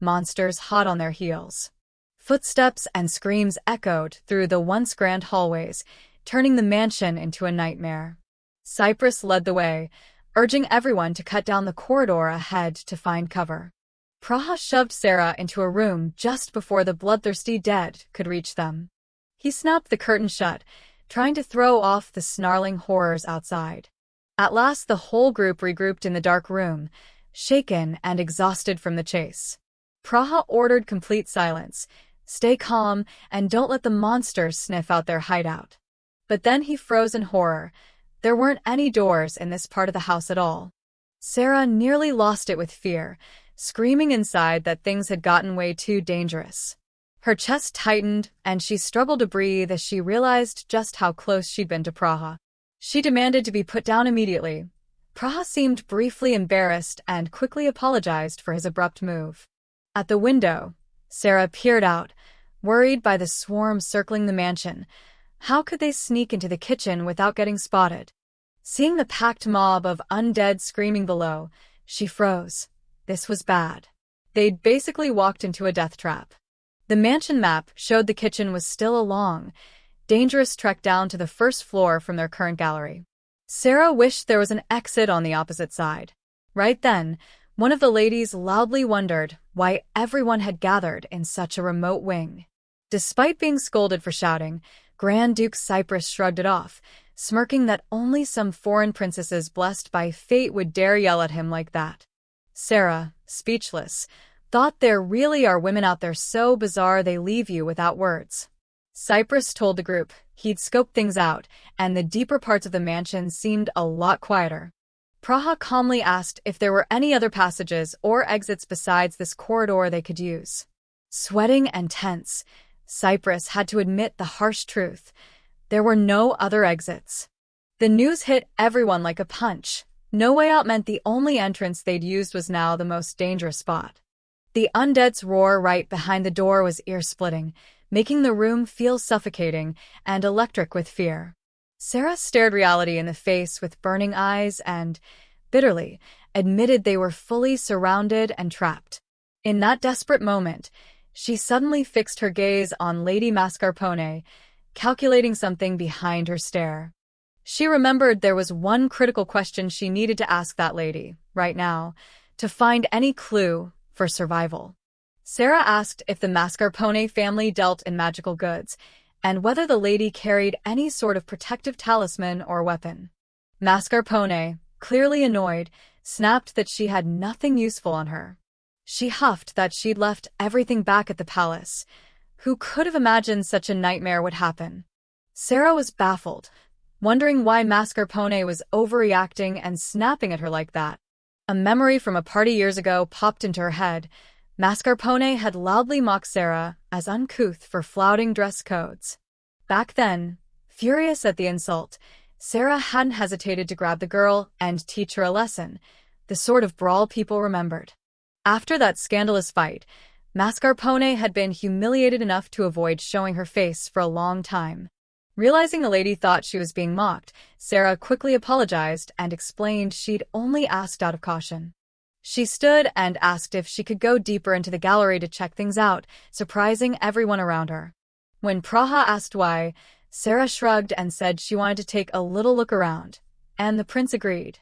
monsters hot on their heels. Footsteps and screams echoed through the once grand hallways, turning the mansion into a nightmare. Cypress led the way, urging everyone to cut down the corridor ahead to find cover. Praha shoved Sarah into a room just before the bloodthirsty dead could reach them. He snapped the curtain shut, trying to throw off the snarling horrors outside. At last the whole group regrouped in the dark room, shaken and exhausted from the chase. Praha ordered complete silence, stay calm, and don't let the monsters sniff out their hideout. But then he froze in horror. There weren't any doors in this part of the house at all. Sarah nearly lost it with fear, screaming inside that things had gotten way too dangerous. Her chest tightened, and she struggled to breathe as she realized just how close she'd been to Praha. She demanded to be put down immediately. Praha seemed briefly embarrassed and quickly apologized for his abrupt move. At the window, Sarah peered out, worried by the swarm circling the mansion. How could they sneak into the kitchen without getting spotted? Seeing the packed mob of undead screaming below, she froze. This was bad. They'd basically walked into a death trap. The mansion map showed the kitchen was still a long, dangerous trek down to the first floor from their current gallery. Sarah wished there was an exit on the opposite side. Right then, one of the ladies loudly wondered why everyone had gathered in such a remote wing. Despite being scolded for shouting, Grand Duke Cypress shrugged it off, smirking that only some foreign princesses blessed by fate would dare yell at him like that. Sarah, speechless, thought there really are women out there so bizarre they leave you without words. Cypress told the group he'd scoped things out, and the deeper parts of the mansion seemed a lot quieter. Praha calmly asked if there were any other passages or exits besides this corridor they could use. Sweating and tense, Cypress had to admit the harsh truth. There were no other exits. The news hit everyone like a punch. No way out meant the only entrance they'd used was now the most dangerous spot. The undead's roar right behind the door was ear-splitting, making the room feel suffocating and electric with fear. Sarah stared reality in the face with burning eyes and, bitterly, admitted they were fully surrounded and trapped. In that desperate moment, she suddenly fixed her gaze on Lady Mascarpone, calculating something behind her stare. She remembered there was one critical question she needed to ask that lady, right now, to find any clue for survival. Sarah asked if the Mascarpone family dealt in magical goods, and whether the lady carried any sort of protective talisman or weapon. Mascarpone, clearly annoyed, snapped that she had nothing useful on her. She huffed that she'd left everything back at the palace. Who could have imagined such a nightmare would happen? Sarah was baffled, wondering why Mascarpone was overreacting and snapping at her like that. A memory from a party years ago popped into her head. Mascarpone had loudly mocked Sarah as uncouth for flouting dress codes. Back then, furious at the insult, Sarah hadn't hesitated to grab the girl and teach her a lesson, the sort of brawl people remembered. After that scandalous fight, Mascarpone had been humiliated enough to avoid showing her face for a long time. Realizing the lady thought she was being mocked, Sarah quickly apologized and explained she'd only asked out of caution. She stood and asked if she could go deeper into the gallery to check things out, surprising everyone around her. When Praha asked why, Sarah shrugged and said she wanted to take a little look around, and the prince agreed.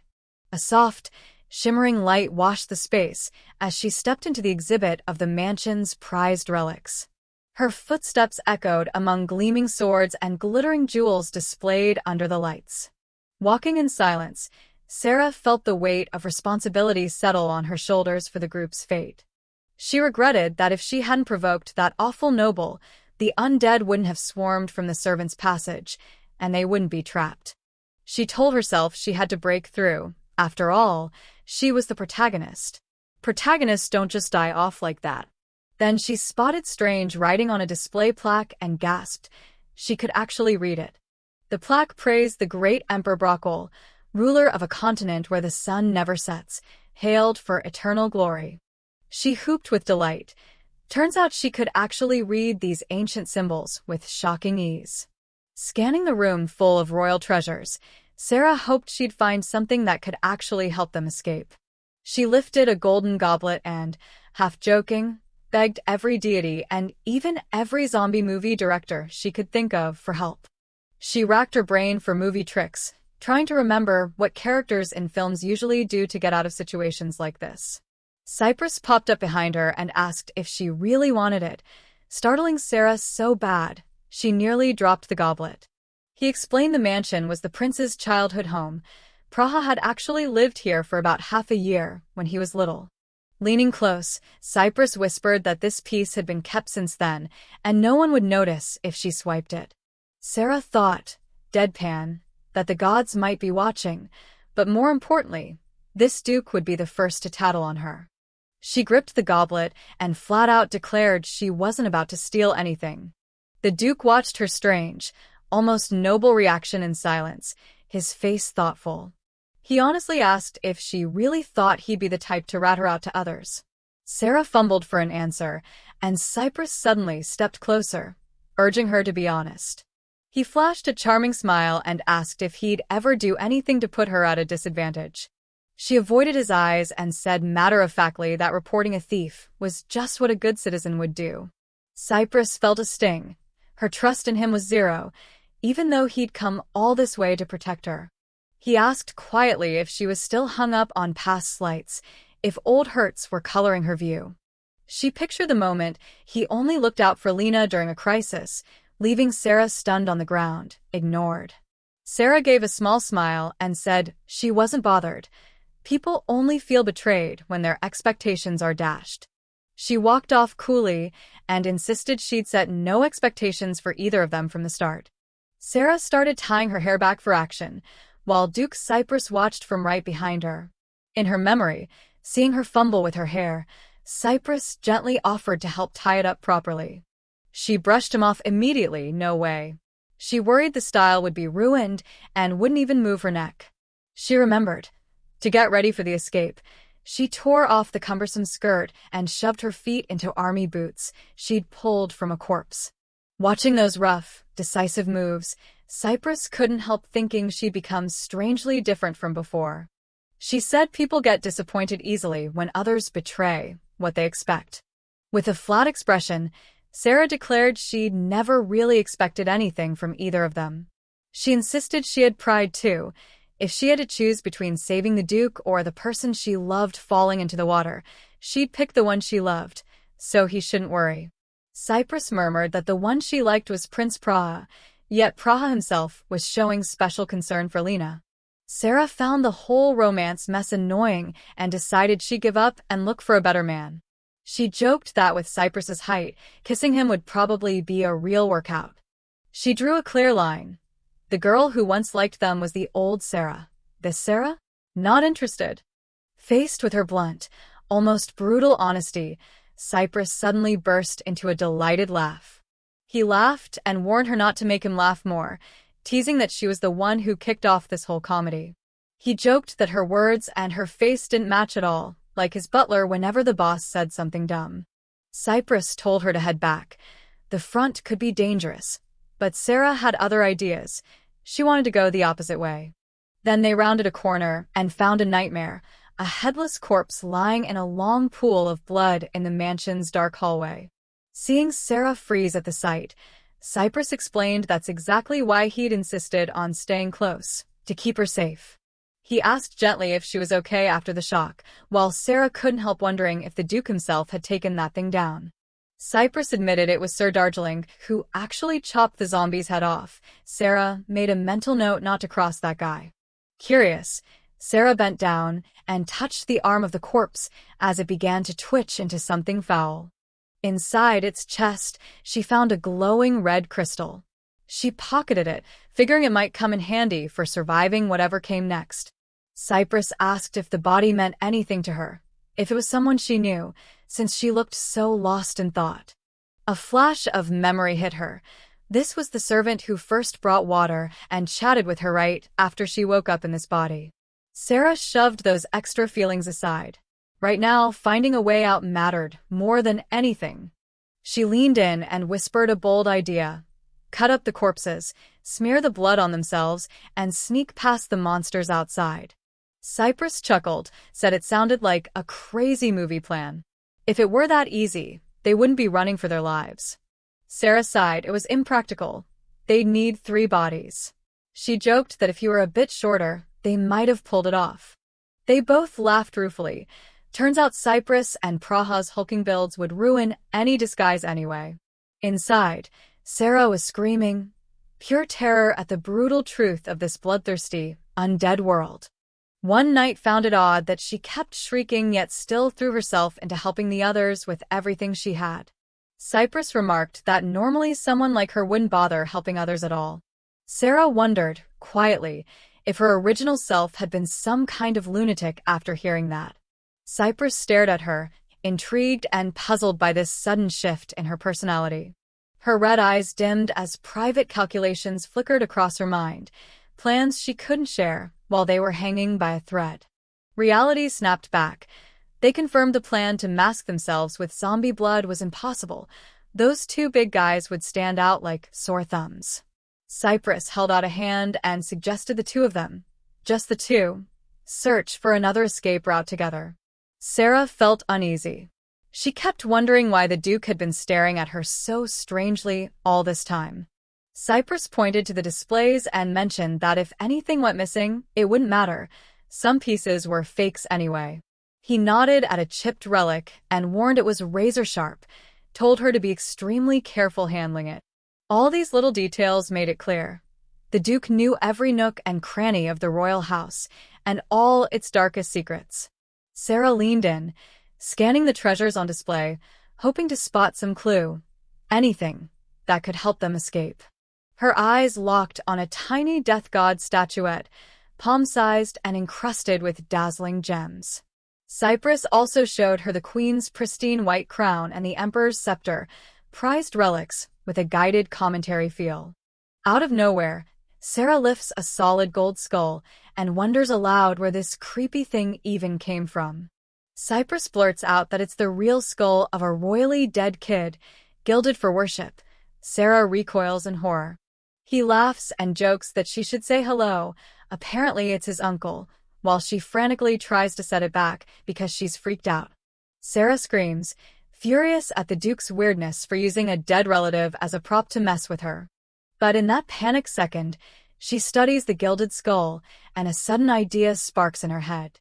A soft, shimmering light washed the space as she stepped into the exhibit of the mansion's prized relics. Her footsteps echoed among gleaming swords and glittering jewels displayed under the lights. Walking in silence, Sarah felt the weight of responsibility settle on her shoulders for the group's fate. She regretted that if she hadn't provoked that awful noble, the undead wouldn't have swarmed from the servants' passage, and they wouldn't be trapped. She told herself she had to break through. After all, she was the protagonist. Protagonists don't just die off like that. Then she spotted strange writing on a display plaque and gasped. She could actually read it. The plaque praised the great Emperor Brockle, ruler of a continent where the sun never sets, hailed for eternal glory. She whooped with delight. Turns out she could actually read these ancient symbols with shocking ease. Scanning the room full of royal treasures, Sarah hoped she'd find something that could actually help them escape. She lifted a golden goblet and, half joking, begged every deity and even every zombie movie director she could think of for help. She racked her brain for movie tricks, trying to remember what characters in films usually do to get out of situations like this. Cypress popped up behind her and asked if she really wanted it, startling Sarah so bad she nearly dropped the goblet. He explained the mansion was the prince's childhood home. Praha had actually lived here for about half a year when he was little. Leaning close, Cypress whispered that this piece had been kept since then, and no one would notice if she swiped it. Sarah thought, deadpan, that the gods might be watching, but more importantly, this duke would be the first to tattle on her. She gripped the goblet and flat out declared she wasn't about to steal anything. The duke watched her strange, almost noble reaction in silence, his face thoughtful. He honestly asked if she really thought he'd be the type to rat her out to others. Sarah fumbled for an answer, and Cypress suddenly stepped closer, urging her to be honest. He flashed a charming smile and asked if he'd ever do anything to put her at a disadvantage. She avoided his eyes and said matter-of-factly that reporting a thief was just what a good citizen would do. Cypress felt a sting. Her trust in him was zero, even though he'd come all this way to protect her. He asked quietly if she was still hung up on past slights, if old hurts were coloring her view. She pictured the moment he only looked out for Lena during a crisis, leaving Sarah stunned on the ground, ignored. Sarah gave a small smile and said she wasn't bothered. People only feel betrayed when their expectations are dashed. She walked off coolly and insisted she'd set no expectations for either of them from the start. Sarah started tying her hair back for action, while Duke Cypress watched from right behind her. In her memory, seeing her fumble with her hair, Cypress gently offered to help tie it up properly. She brushed him off immediately, no way. She worried the style would be ruined and wouldn't even move her neck. She remembered. To get ready for the escape, she tore off the cumbersome skirt and shoved her feet into army boots she'd pulled from a corpse. Watching those rough, decisive moves, Cypress couldn't help thinking she'd become strangely different from before. She said people get disappointed easily when others betray what they expect. With a flat expression, Sarah declared she'd never really expected anything from either of them. She insisted she had pride too. If she had to choose between saving the Duke or the person she loved falling into the water, she'd pick the one she loved, so he shouldn't worry. Cypress murmured that the one she liked was Prince Praha, yet Praha himself was showing special concern for Lena. Sarah found the whole romance mess annoying and decided she'd give up and look for a better man. She joked that with Cypress's height, kissing him would probably be a real workout. She drew a clear line. The girl who once liked them was the old Sarah. This Sarah? Not interested. Faced with her blunt, almost brutal honesty, Cypress suddenly burst into a delighted laugh. He laughed and warned her not to make him laugh more, teasing that she was the one who kicked off this whole comedy. He joked that her words and her face didn't match at all, like his butler whenever the boss said something dumb. Cypress told her to head back. The front could be dangerous, but Sarah had other ideas. She wanted to go the opposite way. Then they rounded a corner and found a nightmare, a headless corpse lying in a long pool of blood in the mansion's dark hallway. Seeing Sarah freeze at the sight, Cypress explained that's exactly why he'd insisted on staying close, to keep her safe. He asked gently if she was okay after the shock, while Sarah couldn't help wondering if the Duke himself had taken that thing down. Cypress admitted it was Sir Darjeeling who actually chopped the zombie's head off. Sarah made a mental note not to cross that guy. Curious, Sarah bent down and touched the arm of the corpse as it began to twitch into something foul. Inside its chest, she found a glowing red crystal. She pocketed it, figuring it might come in handy for surviving whatever came next. Cypress asked if the body meant anything to her, if it was someone she knew, since she looked so lost in thought. A flash of memory hit her. This was the servant who first brought water and chatted with her right after she woke up in this body. Sarah shoved those extra feelings aside. Right now, finding a way out mattered more than anything. She leaned in and whispered a bold idea. Cut up the corpses, smear the blood on themselves, and sneak past the monsters outside. Cypress chuckled, said it sounded like a crazy movie plan. If it were that easy, they wouldn't be running for their lives. Sarah sighed. It was impractical. They'd need 3 bodies. She joked that if he were a bit shorter, they might have pulled it off. They both laughed ruefully. Turns out Cypress and Praha's hulking builds would ruin any disguise anyway. Inside, Sarah was screaming, pure terror at the brutal truth of this bloodthirsty, undead world. One night found it odd that she kept shrieking yet still threw herself into helping the others with everything she had. Cypress remarked that normally someone like her wouldn't bother helping others at all. Sarah wondered, quietly, if her original self had been some kind of lunatic after hearing that. Cypress stared at her, intrigued and puzzled by this sudden shift in her personality. Her red eyes dimmed as private calculations flickered across her mind, plans she couldn't share while they were hanging by a thread. Reality snapped back. They confirmed the plan to mask themselves with zombie blood was impossible. Those 2 big guys would stand out like sore thumbs. Cypress held out a hand and suggested the 2 of them, just the 2, search for another escape route together. Sarah felt uneasy. She kept wondering why the Duke had been staring at her so strangely all this time. Cypress pointed to the displays and mentioned that if anything went missing, it wouldn't matter. Some pieces were fakes anyway. He nodded at a chipped relic and warned it was razor-sharp, told her to be extremely careful handling it. All these little details made it clear. The Duke knew every nook and cranny of the royal house, and all its darkest secrets. Sarah leaned in, scanning the treasures on display, hoping to spot some clue, anything that could help them escape. Her eyes locked on a tiny death god statuette, palm-sized and encrusted with dazzling gems. Cypress also showed her the queen's pristine white crown and the emperor's scepter, prized relics with a guided commentary feel. Out of nowhere, Sarah lifts a solid gold skull and wonders aloud where this creepy thing even came from. Cypress blurts out that it's the real skull of a royally dead kid, gilded for worship. Sarah recoils in horror. He laughs and jokes that she should say hello. Apparently it's his uncle, while she frantically tries to set it back because she's freaked out. Sarah screams, furious at the Duke's weirdness for using a dead relative as a prop to mess with her. But in that panic second, she studies the gilded skull, and a sudden idea sparks in her head.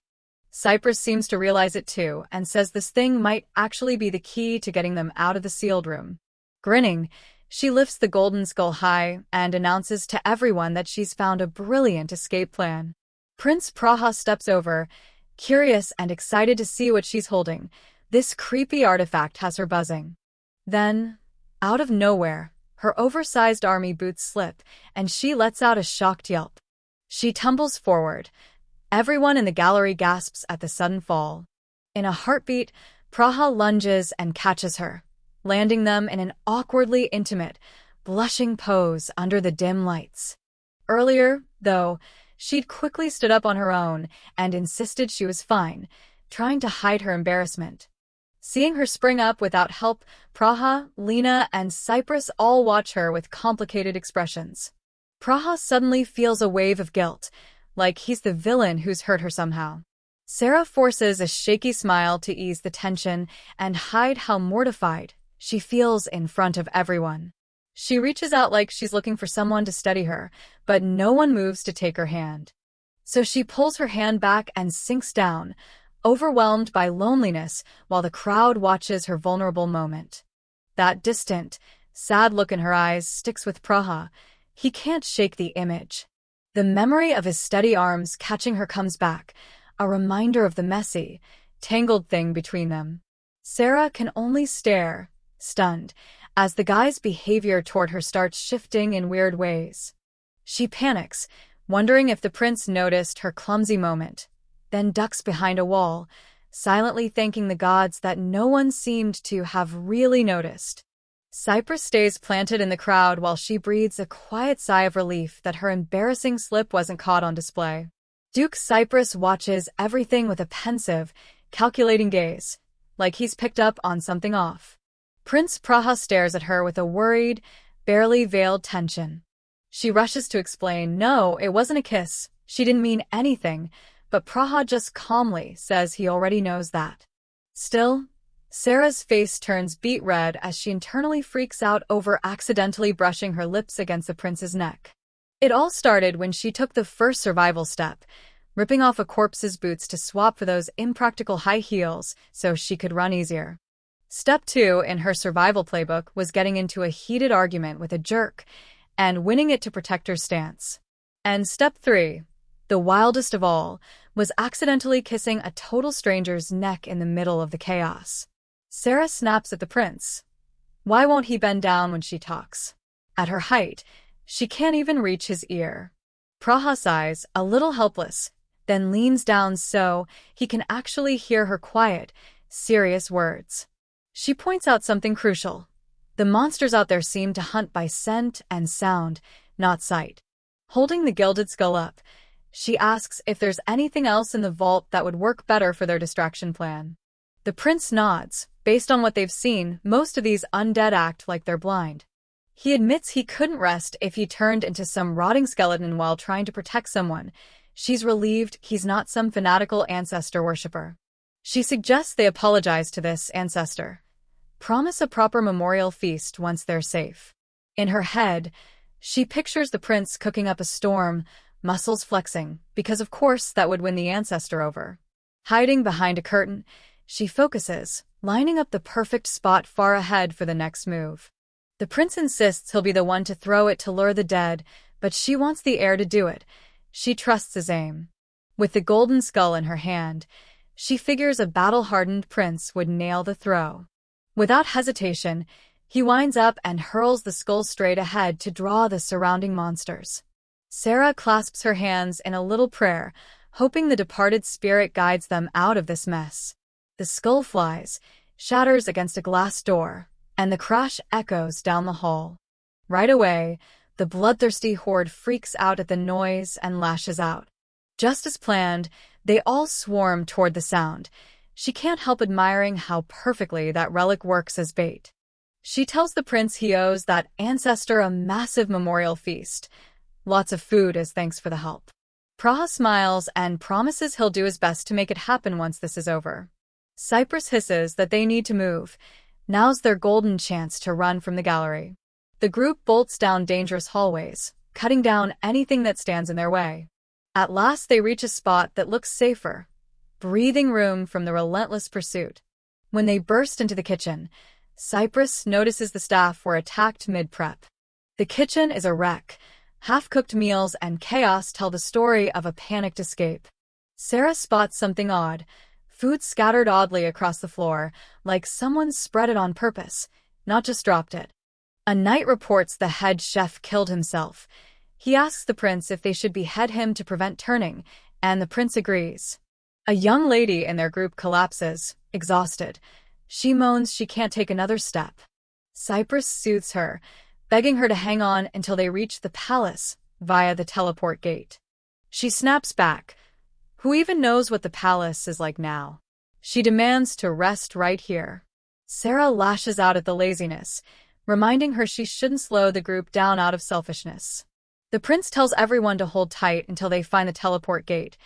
Cypress seems to realize it too, and says this thing might actually be the key to getting them out of the sealed room. Grinning, she lifts the golden skull high and announces to everyone that she's found a brilliant escape plan. Prince Praha steps over, curious and excited to see what she's holding. This creepy artifact has her buzzing. Then, out of nowhere, her oversized army boots slip, and she lets out a shocked yelp. She tumbles forward. Everyone in the gallery gasps at the sudden fall. In a heartbeat, Praha lunges and catches her, landing them in an awkwardly intimate, blushing pose under the dim lights. Earlier, though, she'd quickly stood up on her own and insisted she was fine, trying to hide her embarrassment. Seeing her spring up without help, Praha, Lena, and Cypress all watch her with complicated expressions. Praha suddenly feels a wave of guilt, like he's the villain who's hurt her somehow. Sarah forces a shaky smile to ease the tension and hide how mortified she feels in front of everyone. She reaches out like she's looking for someone to steady her, but no one moves to take her hand. So she pulls her hand back and sinks down, overwhelmed by loneliness while the crowd watches her vulnerable moment. That distant, sad look in her eyes sticks with Praha. He can't shake the image. The memory of his steady arms catching her comes back, a reminder of the messy, tangled thing between them. Sarah can only stare, stunned, as the guy's behavior toward her starts shifting in weird ways. She panics, wondering if the prince noticed her clumsy moment, then ducks behind a wall, silently thanking the gods that no one seemed to have really noticed. Cypress stays planted in the crowd while she breathes a quiet sigh of relief that her embarrassing slip wasn't caught on display. Duke Cypress watches everything with a pensive, calculating gaze, like he's picked up on something off. Prince Praha stares at her with a worried, barely veiled tension. She rushes to explain, no, it wasn't a kiss, she didn't mean anything, but Praha just calmly says he already knows that. Still, Sarah's face turns beet red as she internally freaks out over accidentally brushing her lips against the prince's neck. It all started when she took the first survival step, ripping off a corpse's boots to swap for those impractical high heels so she could run easier. Step 2 in her survival playbook was getting into a heated argument with a jerk and winning it to protect her stance. And step 3, the wildest of all, was accidentally kissing a total stranger's neck in the middle of the chaos. Sarah snaps at the prince. Why won't he bend down when she talks? At her height, she can't even reach his ear. Praha sighs, a little helpless, then leans down so he can actually hear her quiet, serious words. She points out something crucial. The monsters out there seem to hunt by scent and sound, not sight. Holding the gilded skull up, she asks if there's anything else in the vault that would work better for their distraction plan. The prince nods. Based on what they've seen, most of these undead act like they're blind. He admits he couldn't rest if he turned into some rotting skeleton while trying to protect someone. She's relieved he's not some fanatical ancestor worshiper. She suggests they apologize to this ancestor. Promise a proper memorial feast once they're safe. In her head, she pictures the prince cooking up a storm, muscles flexing, because of course that would win the ancestor over. Hiding behind a curtain, she focuses, lining up the perfect spot far ahead for the next move. The prince insists he'll be the one to throw it to lure the dead, but she wants the heir to do it. She trusts his aim. With the golden skull in her hand, she figures a battle-hardened prince would nail the throw. Without hesitation, he winds up and hurls the skull straight ahead to draw the surrounding monsters. Sarah clasps her hands in a little prayer, hoping the departed spirit guides them out of this mess. The skull flies, shatters against a glass door, and the crash echoes down the hall. Right away, the bloodthirsty horde freaks out at the noise and lashes out. Just as planned, they all swarm toward the sound. She can't help admiring how perfectly that relic works as bait. She tells the prince he owes that ancestor a massive memorial feast. Lots of food as thanks for the help. Praha smiles and promises he'll do his best to make it happen once this is over. Cypress hisses that they need to move. Now's their golden chance to run from the gallery. The group bolts down dangerous hallways, cutting down anything that stands in their way. At last they reach a spot that looks safer, breathing room from the relentless pursuit. When they burst into the kitchen, Cypress notices the staff were attacked mid-prep. The kitchen is a wreck. Half-cooked meals and chaos tell the story of a panicked escape. Sarah spots something odd. Food scattered oddly across the floor, like someone spread it on purpose, not just dropped it. A knight reports the head chef killed himself. He asks the prince if they should behead him to prevent turning, and the prince agrees. A young lady in their group collapses, exhausted. She moans she can't take another step. Cypress soothes her, begging her to hang on until they reach the palace via the teleport gate. She snaps back. Who even knows what the palace is like now? She demands to rest right here. Sarah lashes out at the laziness, reminding her she shouldn't slow the group down out of selfishness. The prince tells everyone to hold tight until they find the teleport gate,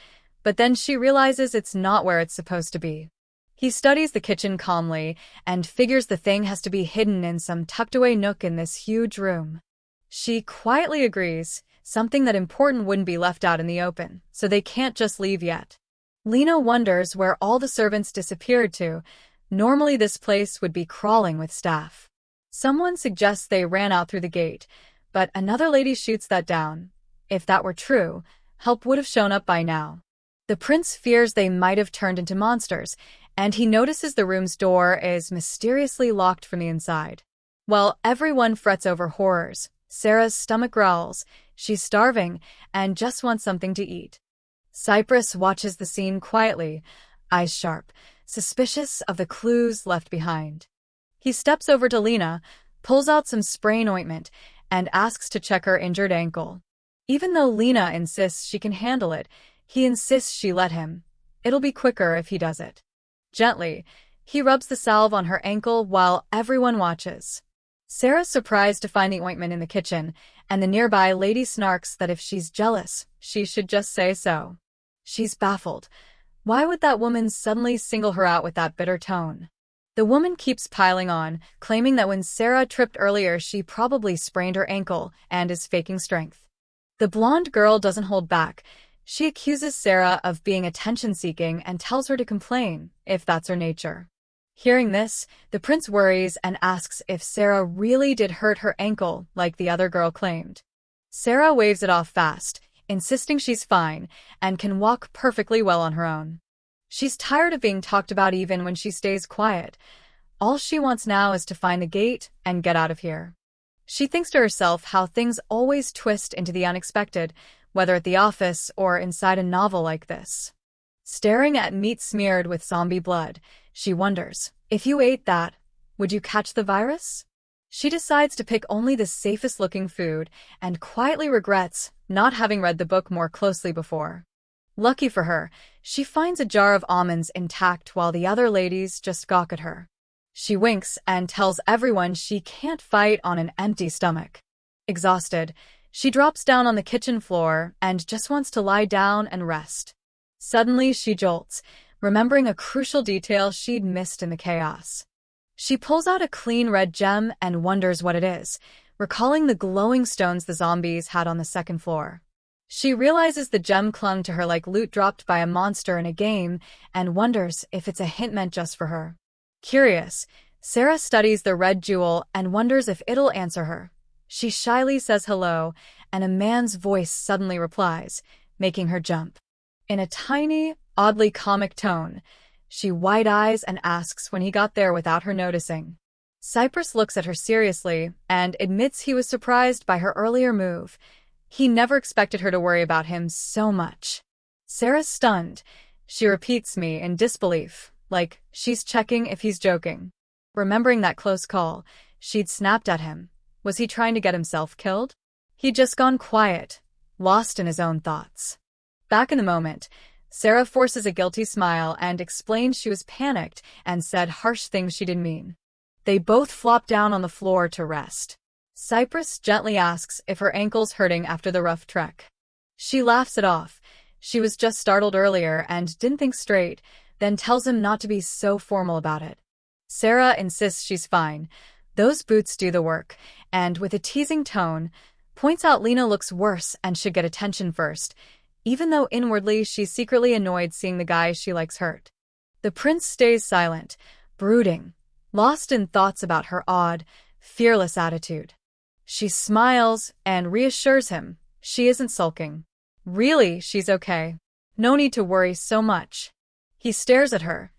but then she realizes it's not where it's supposed to be. He studies the kitchen calmly and figures the thing has to be hidden in some tucked-away nook in this huge room. She quietly agrees, something that important wouldn't be left out in the open, so they can't just leave yet. Lena wonders where all the servants disappeared to. Normally this place would be crawling with staff. Someone suggests they ran out through the gate, but another lady shoots that down. If that were true, help would have shown up by now. The prince fears they might have turned into monsters, and he notices the room's door is mysteriously locked from the inside. While everyone frets over horrors, Sarah's stomach growls. She's starving and just wants something to eat. Cypress watches the scene quietly, eyes sharp, suspicious of the clues left behind. He steps over to Lena, pulls out some sprain ointment, and asks to check her injured ankle. Even though Lena insists she can handle it, he insists she let him. It'll be quicker if he does it. Gently, he rubs the salve on her ankle while everyone watches. Sarah's surprised to find the ointment in the kitchen, and the nearby lady snarks that if she's jealous, she should just say so. She's baffled. Why would that woman suddenly single her out with that bitter tone? The woman keeps piling on, claiming that when Sarah tripped earlier she probably sprained her ankle and is faking strength. The blonde girl doesn't hold back. She accuses Sarah of being attention-seeking and tells her to complain, if that's her nature. Hearing this, the prince worries and asks if Sarah really did hurt her ankle like the other girl claimed. Sarah waves it off fast, insisting she's fine and can walk perfectly well on her own. She's tired of being talked about even when she stays quiet. All she wants now is to find the gate and get out of here. She thinks to herself how things always twist into the unexpected, whether at the office or inside a novel like this. Staring at meat smeared with zombie blood, she wonders, if you ate that, would you catch the virus? She decides to pick only the safest-looking food and quietly regrets not having read the book more closely before. Lucky for her, she finds a jar of almonds intact while the other ladies just gawk at her. She winks and tells everyone she can't fight on an empty stomach. Exhausted, she drops down on the kitchen floor and just wants to lie down and rest. Suddenly, she jolts, remembering a crucial detail she'd missed in the chaos. She pulls out a clean red gem and wonders what it is, recalling the glowing stones the zombies had on the second floor. She realizes the gem clung to her like loot dropped by a monster in a game and wonders if it's a hint meant just for her. Curious, Sarah studies the red jewel and wonders if it'll answer her. She shyly says hello, and a man's voice suddenly replies, making her jump. In a tiny, oddly comic tone, she wide-eyes and asks when he got there without her noticing. Cypress looks at her seriously and admits he was surprised by her earlier move. He never expected her to worry about him so much. Sarah's stunned. She repeats me in disbelief, like she's checking if he's joking. Remembering that close call, she'd snapped at him. Was he trying to get himself killed? He'd just gone quiet, lost in his own thoughts. Back in the moment, Sarah forces a guilty smile and explains she was panicked and said harsh things she didn't mean. They both flop down on the floor to rest. Cypress gently asks if her ankle's hurting after the rough trek. She laughs it off. She was just startled earlier and didn't think straight, then tells him not to be so formal about it. Sarah insists she's fine. Those boots do the work, and with a teasing tone, points out Lena looks worse and should get attention first, even though inwardly she's secretly annoyed seeing the guy she likes hurt. The prince stays silent, brooding, lost in thoughts about her odd, fearless attitude. She smiles and reassures him she isn't sulking. Really, she's okay. No need to worry so much. He stares at her,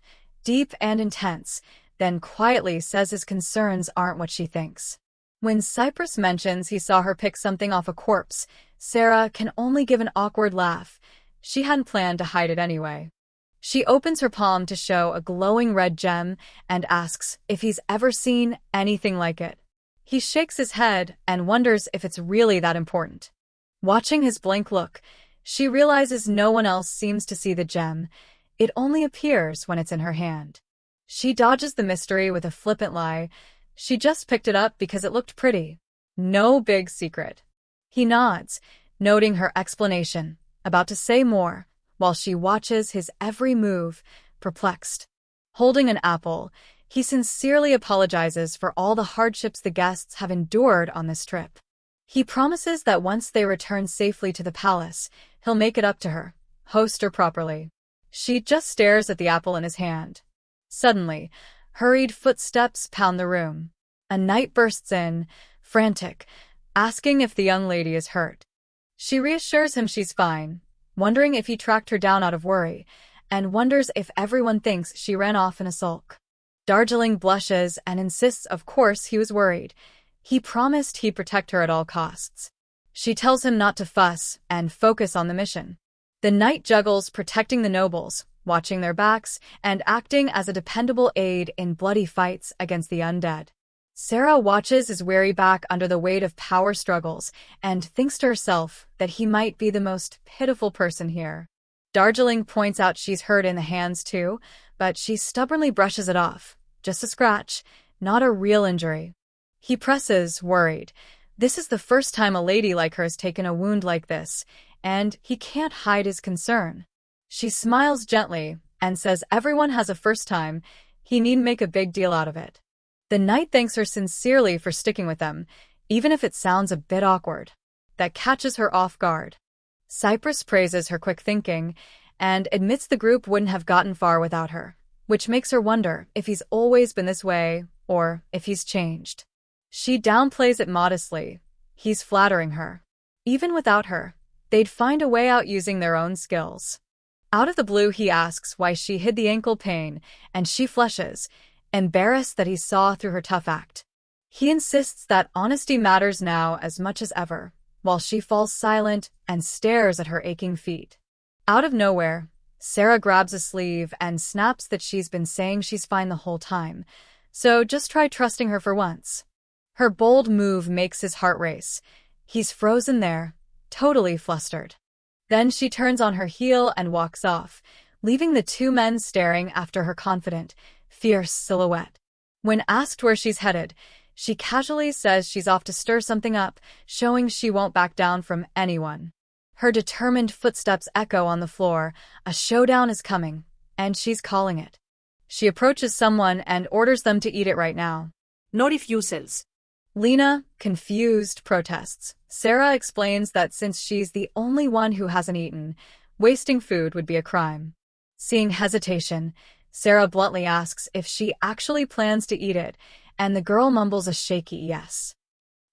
deep and intense, then quietly says his concerns aren't what she thinks. When Cypress mentions he saw her pick something off a corpse, Sarah can only give an awkward laugh. She hadn't planned to hide it anyway. She opens her palm to show a glowing red gem and asks if he's ever seen anything like it. He shakes his head and wonders if it's really that important. Watching his blank look, she realizes no one else seems to see the gem. It only appears when it's in her hand. She dodges the mystery with a flippant lie. She just picked it up because it looked pretty. No big secret. He nods, noting her explanation, about to say more, while she watches his every move, perplexed. Holding an apple, he sincerely apologizes for all the hardships the guests have endured on this trip. He promises that once they return safely to the palace, he'll make it up to her, host her properly. She just stares at the apple in his hand. Suddenly, hurried footsteps pound the room. A knight bursts in, frantic, asking if the young lady is hurt. She reassures him she's fine, wondering if he tracked her down out of worry, and wonders if everyone thinks she ran off in a sulk. Darjeeling blushes and insists of course he was worried. He promised he'd protect her at all costs. She tells him not to fuss and focus on the mission. The knight juggles protecting the nobles, watching their backs, and acting as a dependable aide in bloody fights against the undead. Sarah watches his weary back under the weight of power struggles and thinks to herself that he might be the most pitiful person here. Darjeeling points out she's hurt in the hands too, but she stubbornly brushes it off. Just a scratch, not a real injury. He presses, worried. This is the first time a lady like her has taken a wound like this, and he can't hide his concern. She smiles gently and says everyone has a first time, he needn't make a big deal out of it. The knight thanks her sincerely for sticking with them, even if it sounds a bit awkward. That catches her off guard. Cypress praises her quick thinking and admits the group wouldn't have gotten far without her, which makes her wonder if he's always been this way or if he's changed. She downplays it modestly. He's flattering her. Even without her, they'd find a way out using their own skills. Out of the blue, he asks why she hid the ankle pain, and she flushes, embarrassed that he saw through her tough act. He insists that honesty matters now as much as ever, while she falls silent and stares at her aching feet. Out of nowhere, Sarah grabs a sleeve and snaps that she's been saying she's fine the whole time, so just try trusting her for once. Her bold move makes his heart race. He's frozen there, totally flustered. Then she turns on her heel and walks off, leaving the two men staring after her confident, fierce silhouette. When asked where she's headed, she casually says she's off to stir something up, showing she won't back down from anyone. Her determined footsteps echo on the floor. A showdown is coming, and she's calling it. She approaches someone and orders them to eat it right now. No refusals. Lena, confused, protests. Sarah explains that since she's the only one who hasn't eaten, wasting food would be a crime. Seeing hesitation, Sarah bluntly asks if she actually plans to eat it, and the girl mumbles a shaky yes.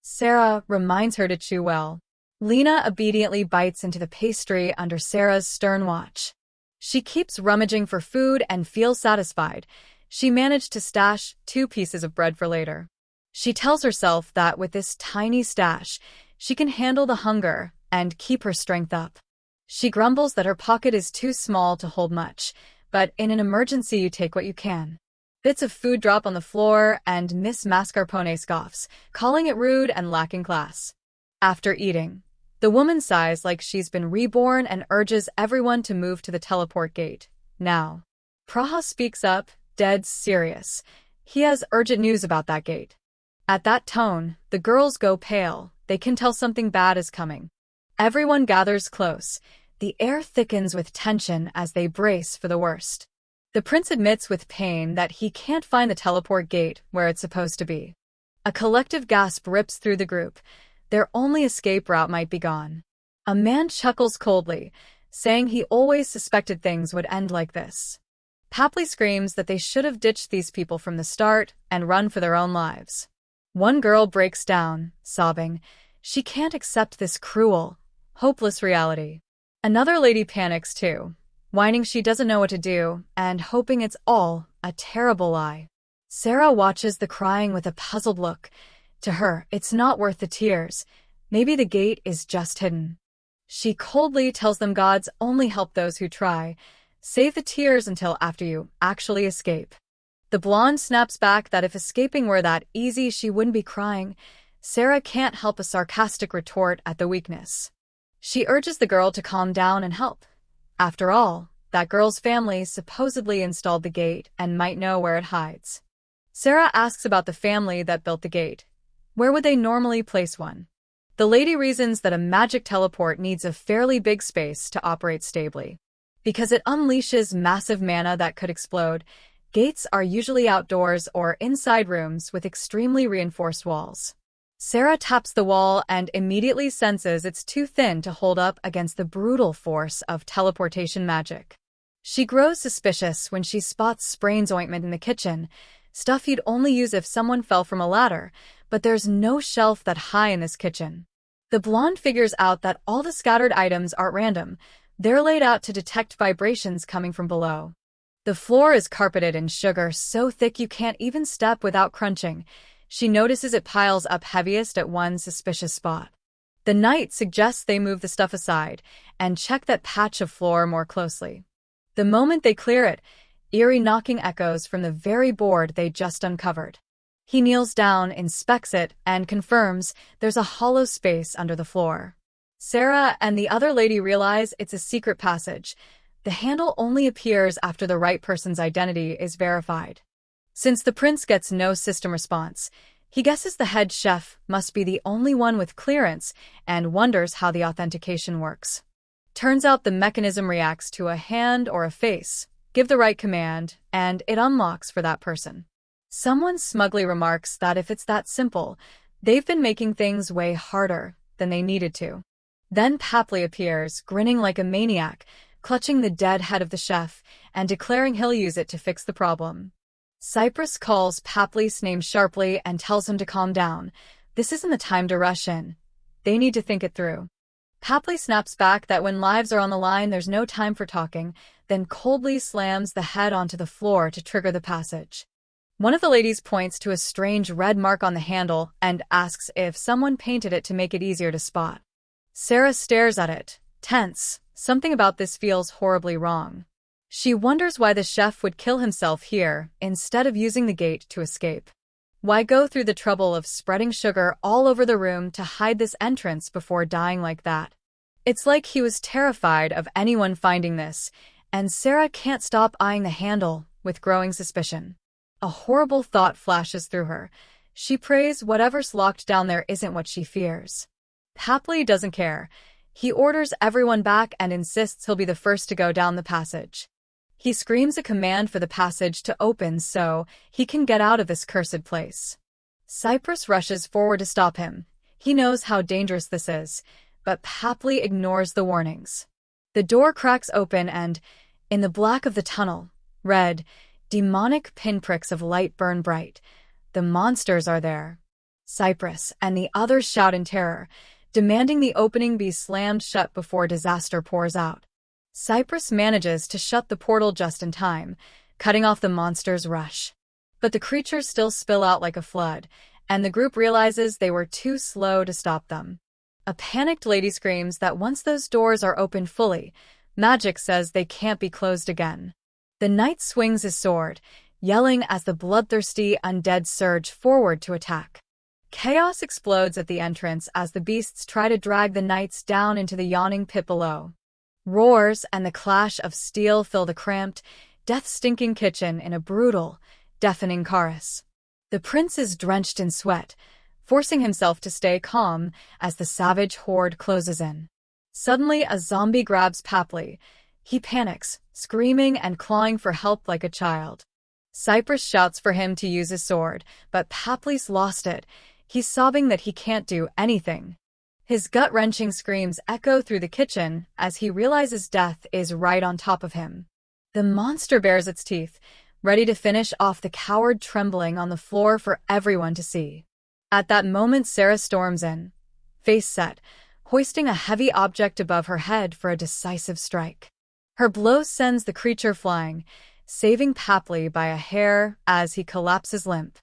Sarah reminds her to chew well. Lena obediently bites into the pastry under Sarah's stern watch. She keeps rummaging for food and feels satisfied. She managed to stash 2 pieces of bread for later. She tells herself that with this tiny stash, she can handle the hunger and keep her strength up. She grumbles that her pocket is too small to hold much, but in an emergency you take what you can. Bits of food drop on the floor and Miss Mascarpone scoffs, calling it rude and lacking class. After eating, the woman sighs like she's been reborn and urges everyone to move to the teleport gate. Now. Praha speaks up, dead serious. He has urgent news about that gate. At that tone, the girls go pale. They can tell something bad is coming. Everyone gathers close. The air thickens with tension as they brace for the worst. The prince admits with pain that he can't find the teleport gate where it's supposed to be. A collective gasp rips through the group. Their only escape route might be gone. A man chuckles coldly, saying he always suspected things would end like this. Papley screams that they should have ditched these people from the start and run for their own lives. One girl breaks down, sobbing. She can't accept this cruel, hopeless reality. Another lady panics too, whining she doesn't know what to do and hoping it's all a terrible lie. Sarah watches the crying with a puzzled look. To her, it's not worth the tears. Maybe the gate is just hidden. She coldly tells them gods only help those who try. Save the tears until after you actually escape. The blonde snaps back that if escaping were that easy, she wouldn't be crying. Sarah can't help a sarcastic retort at the weakness. She urges the girl to calm down and help. After all, that girl's family supposedly installed the gate and might know where it hides. Sarah asks about the family that built the gate. Where would they normally place one? The lady reasons that a magic teleport needs a fairly big space to operate stably. Because it unleashes massive mana that could explode, gates are usually outdoors or inside rooms with extremely reinforced walls. Sarah taps the wall and immediately senses it's too thin to hold up against the brutal force of teleportation magic. She grows suspicious when she spots Sprain's ointment in the kitchen, stuff you'd only use if someone fell from a ladder, but there's no shelf that high in this kitchen. The blonde figures out that all the scattered items aren't random. They're laid out to detect vibrations coming from below. The floor is carpeted in sugar so thick you can't even step without crunching. She notices it piles up heaviest at one suspicious spot. The knight suggests they move the stuff aside and check that patch of floor more closely. The moment they clear it, eerie knocking echoes from the very board they just uncovered. He kneels down, inspects it, and confirms there's a hollow space under the floor. Sarah and the other lady realize it's a secret passage. The handle only appears after the right person's identity is verified. Since the prince gets no system response, he guesses the head chef must be the only one with clearance and wonders how the authentication works. Turns out the mechanism reacts to a hand or a face. Give the right command, and it unlocks for that person. Someone smugly remarks that if it's that simple, they've been making things way harder than they needed to. Then Papley appears, grinning like a maniac, clutching the dead head of the chef, and declaring he'll use it to fix the problem. Cypress calls Papley's name sharply and tells him to calm down. This isn't the time to rush in. They need to think it through. Papley snaps back that when lives are on the line, there's no time for talking, then coldly slams the head onto the floor to trigger the passage. One of the ladies points to a strange red mark on the handle and asks if someone painted it to make it easier to spot. Sarah stares at it, tense. Something about this feels horribly wrong. She wonders why the chef would kill himself here instead of using the gate to escape. Why go through the trouble of spreading sugar all over the room to hide this entrance before dying like that? It's like he was terrified of anyone finding this, and Sarah can't stop eyeing the handle with growing suspicion. A horrible thought flashes through her. She prays whatever's locked down there isn't what she fears. Papley doesn't care. He orders everyone back and insists he'll be the first to go down the passage. He screams a command for the passage to open so he can get out of this cursed place. Cypress rushes forward to stop him. He knows how dangerous this is, but Papley ignores the warnings. The door cracks open and, in the black of the tunnel, red, demonic pinpricks of light burn bright. The monsters are there. Cypress and the others shout in terror, demanding the opening be slammed shut before disaster pours out. Cypress manages to shut the portal just in time, cutting off the monster's rush. But the creatures still spill out like a flood, and the group realizes they were too slow to stop them. A panicked lady screams that once those doors are opened fully, magic says they can't be closed again. The knight swings his sword, yelling as the bloodthirsty undead surge forward to attack. Chaos explodes at the entrance as the beasts try to drag the knights down into the yawning pit below. Roars and the clash of steel fill the cramped, death-stinking kitchen in a brutal, deafening chorus. The prince is drenched in sweat, forcing himself to stay calm as the savage horde closes in. Suddenly, a zombie grabs Papley. He panics, screaming and clawing for help like a child. Cypress shouts for him to use his sword, but Papley's lost it. He's sobbing that he can't do anything. His gut-wrenching screams echo through the kitchen as he realizes death is right on top of him. The monster bares its teeth, ready to finish off the coward trembling on the floor for everyone to see. At that moment, Sarah storms in, face set, hoisting a heavy object above her head for a decisive strike. Her blow sends the creature flying, saving Papley by a hair as he collapses limp.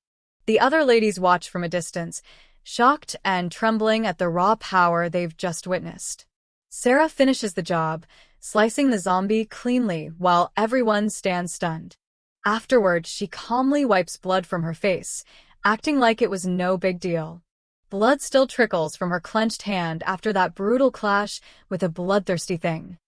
The other ladies watch from a distance, shocked and trembling at the raw power they've just witnessed. Sarah finishes the job, slicing the zombie cleanly while everyone stands stunned. Afterward, she calmly wipes blood from her face, acting like it was no big deal. Blood still trickles from her clenched hand after that brutal clash with a bloodthirsty thing.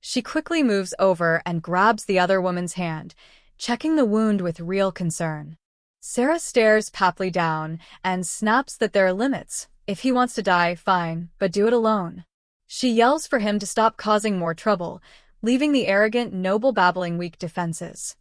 She quickly moves over and grabs the other woman's hand, checking the wound with real concern. Sarah stares Papley down and snaps that there are limits. If he wants to die, fine, but do it alone. She yells for him to stop causing more trouble, leaving the arrogant noble babbling weak defenses.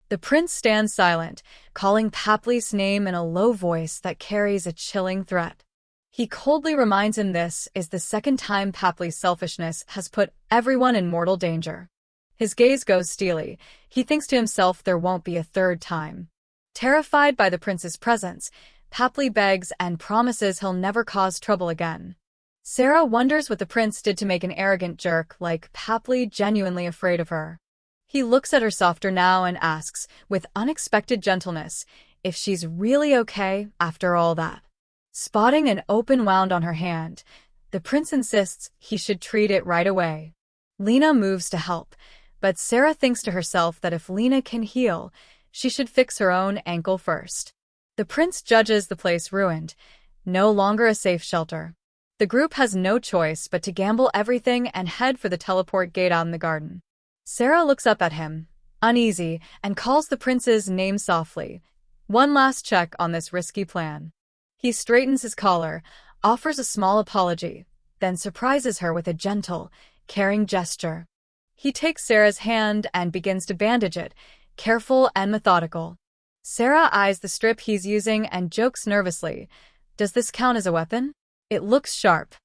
The prince stands silent, calling Papley's name in a low voice that carries a chilling threat. He coldly reminds him this is the second time Papley's selfishness has put everyone in mortal danger. His gaze goes steely. He thinks to himself there won't be a third time. Terrified by the prince's presence, Papley begs and promises he'll never cause trouble again. Sarah wonders what the prince did to make an arrogant jerk like Papley genuinely afraid of her. He looks at her softer now and asks, with unexpected gentleness, if she's really okay after all that. Spotting an open wound on her hand, the prince insists he should treat it right away. Lena moves to help, but Sarah thinks to herself that if Lena can heal, she should fix her own ankle first. The prince judges the place ruined, no longer a safe shelter. The group has no choice but to gamble everything and head for the teleport gate out in the garden. Sarah looks up at him, uneasy, and calls the prince's name softly. One last check on this risky plan. He straightens his collar, offers a small apology, then surprises her with a gentle, caring gesture. He takes Sarah's hand and begins to bandage it, careful and methodical. Sarah eyes the strip he's using and jokes nervously. Does this count as a weapon? It looks sharp.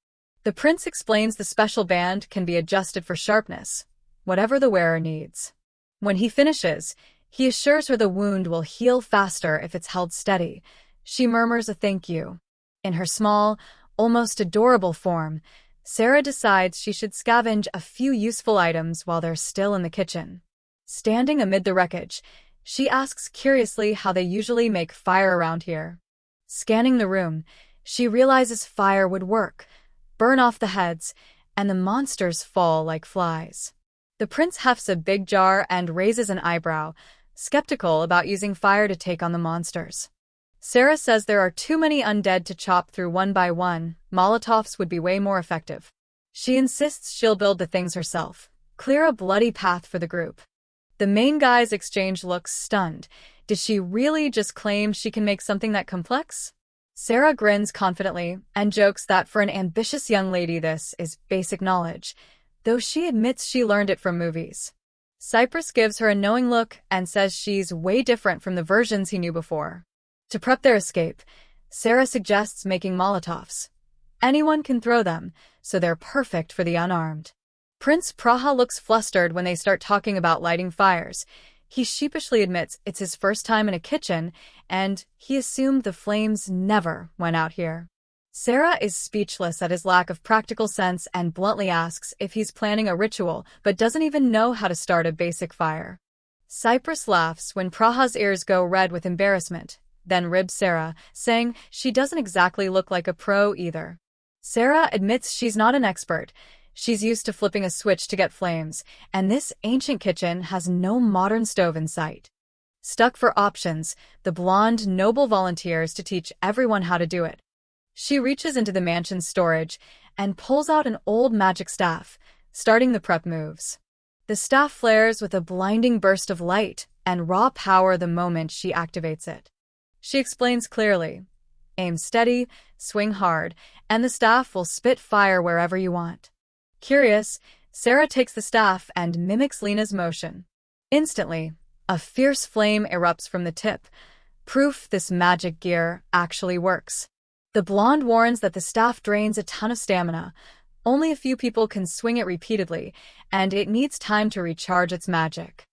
The prince explains the special band can be adjusted for sharpness, whatever the wearer needs. When he finishes, he assures her the wound will heal faster if it's held steady. She murmurs a thank you. In her small, almost adorable form, Sarah decides she should scavenge a few useful items while they're still in the kitchen. Standing amid the wreckage, she asks curiously how they usually make fire around here. Scanning the room, she realizes fire would work, burn off the heads, and the monsters fall like flies. The prince hefts a big jar and raises an eyebrow, skeptical about using fire to take on the monsters. Sarah says there are too many undead to chop through one by one. Molotovs would be way more effective. She insists she'll build the things herself, clear a bloody path for the group. The main guys exchange looks, stunned. Did she really just claim she can make something that complex? Sarah grins confidently and jokes that for an ambitious young lady this is basic knowledge, though she admits she learned it from movies. Cypress gives her a knowing look and says she's way different from the versions he knew before. To prep their escape, Sarah suggests making Molotovs. Anyone can throw them, so they're perfect for the unarmed. Prince Praha looks flustered when they start talking about lighting fires. He sheepishly admits it's his first time in a kitchen, and he assumed the flames never went out here. Sarah is speechless at his lack of practical sense and bluntly asks if he's planning a ritual but doesn't even know how to start a basic fire. Cypress laughs when Praha's ears go red with embarrassment, then ribs Sarah, saying she doesn't exactly look like a pro either. Sarah admits she's not an expert. She's used to flipping a switch to get flames, and this ancient kitchen has no modern stove in sight. Stuck for options, the blonde noble volunteers to teach everyone how to do it. She reaches into the mansion's storage and pulls out an old magic staff, starting the prep moves. The staff flares with a blinding burst of light and raw power the moment she activates it. She explains clearly, aim steady, swing hard, and the staff will spit fire wherever you want. Curious, Sarah takes the staff and mimics Lena's motion. Instantly, a fierce flame erupts from the tip, proof this magic gear actually works. The blonde warns that the staff drains a ton of stamina. Only a few people can swing it repeatedly, and it needs time to recharge its magic.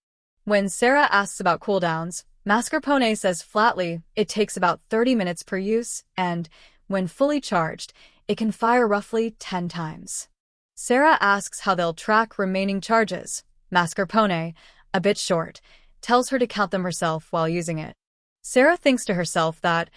When Sarah asks about cooldowns, Mascarpone says flatly it takes about 30 minutes per use, and, when fully charged, it can fire roughly 10 times. Sarah asks how they'll track remaining charges. Mascarpone, a bit short, tells her to count them herself while using it. Sarah thinks to herself that,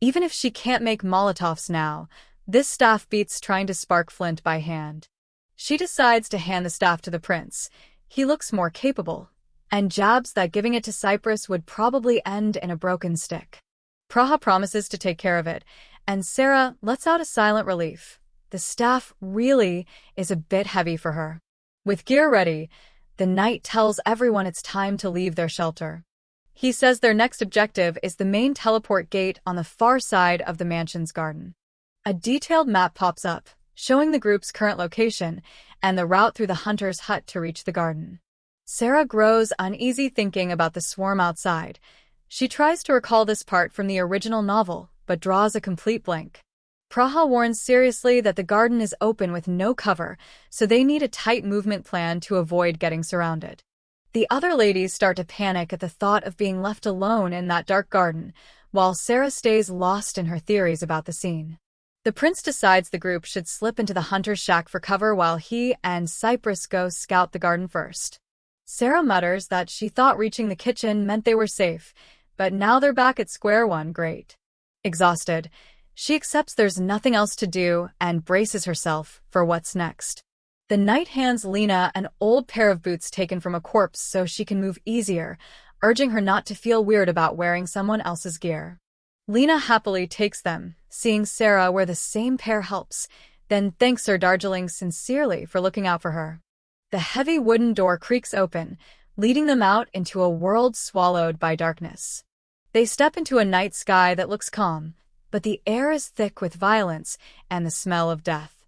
even if she can't make Molotovs now, this staff beats trying to spark flint by hand. She decides to hand the staff to the prince. He looks more capable, and jabs that giving it to Cypress would probably end in a broken stick. Praha promises to take care of it, and Sarah lets out a silent relief. The staff really is a bit heavy for her. With gear ready, the knight tells everyone it's time to leave their shelter. He says their next objective is the main teleport gate on the far side of the mansion's garden. A detailed map pops up, showing the group's current location and the route through the hunter's hut to reach the garden. Sarah grows uneasy thinking about the swarm outside. She tries to recall this part from the original novel, but draws a complete blank. Praha warns seriously that the garden is open with no cover, so they need a tight movement plan to avoid getting surrounded. The other ladies start to panic at the thought of being left alone in that dark garden, while Sarah stays lost in her theories about the scene. The prince decides the group should slip into the hunter's shack for cover while he and Cypress go scout the garden first. Sarah mutters that she thought reaching the kitchen meant they were safe, but now they're back at square one. Great. Exhausted, she accepts there's nothing else to do and braces herself for what's next. The knight hands Lena an old pair of boots taken from a corpse so she can move easier, urging her not to feel weird about wearing someone else's gear. Lena happily takes them, seeing Sarah wear the same pair helps, then thanks Sir Darjeeling sincerely for looking out for her. The heavy wooden door creaks open, leading them out into a world swallowed by darkness. They step into a night sky that looks calm, but the air is thick with violence and the smell of death.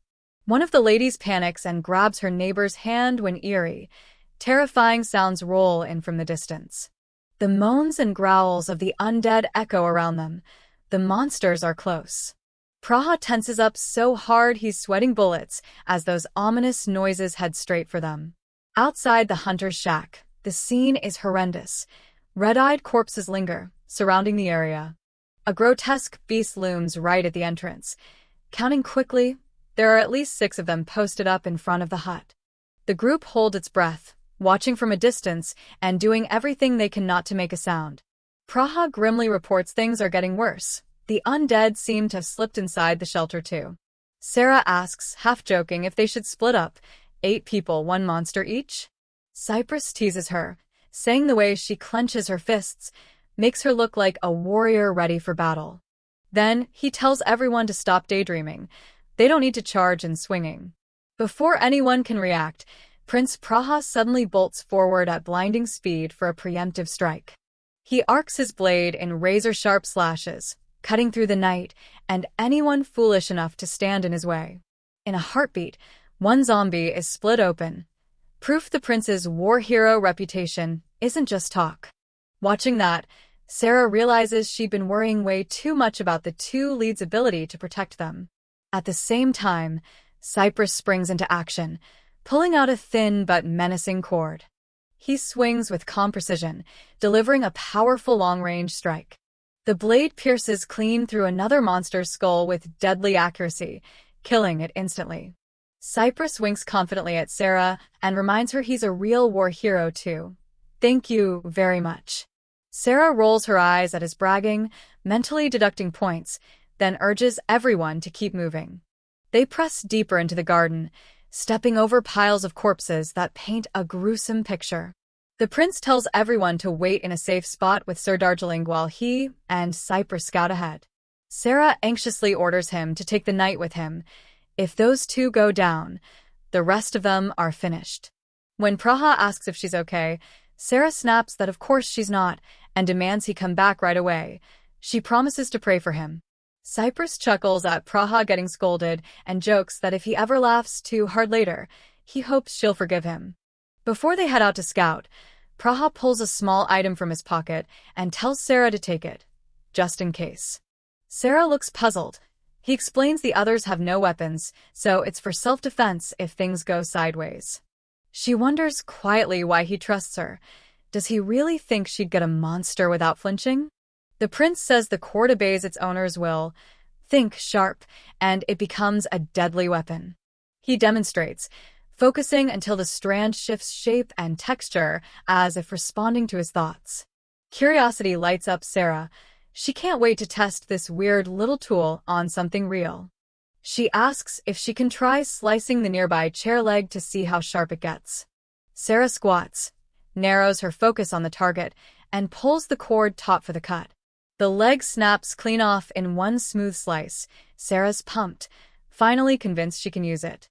One of the ladies panics and grabs her neighbor's hand when eerie, terrifying sounds roll in from the distance. The moans and growls of the undead echo around them. The monsters are close. Praha tenses up so hard he's sweating bullets as those ominous noises head straight for them. Outside the hunter's shack, the scene is horrendous. Red-eyed corpses linger, surrounding the area. A grotesque beast looms right at the entrance. Counting quickly, there are at least 6 of them posted up in front of the hut. The group hold its breath, watching from a distance and doing everything they can not to make a sound. Praha grimly reports things are getting worse. The undead seem to have slipped inside the shelter too. Sarah asks, half-joking, if they should split up, 8 people, 1 monster each. Cypress teases her, saying the way she clenches her fists makes her look like a warrior ready for battle. Then, he tells everyone to stop daydreaming. They don't need to charge and swinging. Before anyone can react, Prince Praha suddenly bolts forward at blinding speed for a preemptive strike. He arcs his blade in razor-sharp slashes, cutting through the night and anyone foolish enough to stand in his way. In a heartbeat, 1 zombie is split open. Proof the prince's war hero reputation isn't just talk. Watching that, Sarah realizes she'd been worrying way too much about the 2 leads' ability to protect them. At the same time, Cypress springs into action, pulling out a thin but menacing cord. He swings with calm precision, delivering a powerful long-range strike. The blade pierces clean through another monster's skull with deadly accuracy, killing it instantly. Cypress winks confidently at Sarah and reminds her he's a real war hero too. Thank you very much. Sarah rolls her eyes at his bragging, mentally deducting points, then urges everyone to keep moving. They press deeper into the garden, stepping over piles of corpses that paint a gruesome picture. The prince tells everyone to wait in a safe spot with Sir Darjeeling while he and Cypress scout ahead. Sarah anxiously orders him to take the knight with him. If those 2 go down, the rest of them are finished. When Praha asks if she's okay, Sarah snaps that of course she's not and demands he come back right away. She promises to pray for him. Cypress chuckles at Praha getting scolded and jokes that if he ever laughs too hard later, he hopes she'll forgive him. Before they head out to scout, Praha pulls a small item from his pocket and tells Sarah to take it, just in case. Sarah looks puzzled. He explains the others have no weapons, so it's for self-defense if things go sideways. She wonders quietly why he trusts her. Does he really think she'd get a monster without flinching? The prince says the cord obeys its owner's will. Think sharp, and it becomes a deadly weapon. He demonstrates, focusing until the strand shifts shape and texture as if responding to his thoughts. Curiosity lights up Sarah. She can't wait to test this weird little tool on something real. She asks if she can try slicing the nearby chair leg to see how sharp it gets. Sarah squats, narrows her focus on the target, and pulls the cord taut for the cut. The leg snaps clean off in one smooth slice. Sarah's pumped, finally convinced she can use it.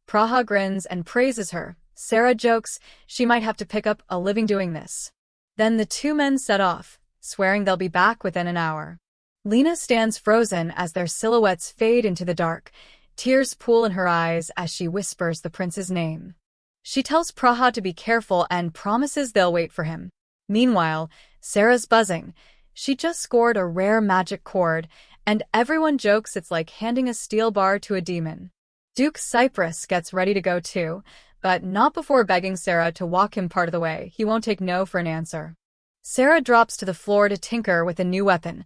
Praha grins and praises her. Sarah jokes she might have to pick up a living doing this. Then the two men set off, swearing they'll be back within an hour. Lena stands frozen as their silhouettes fade into the dark. Tears pool in her eyes as she whispers the prince's name. She tells Praha to be careful and promises they'll wait for him. Meanwhile, Sarah's buzzing. She just scored a rare magic cord, and everyone jokes it's like handing a steel bar to a demon. Duke Cyprus gets ready to go too, but not before begging Sarah to walk him part of the way. He won't take no for an answer. Sarah drops to the floor to tinker with a new weapon.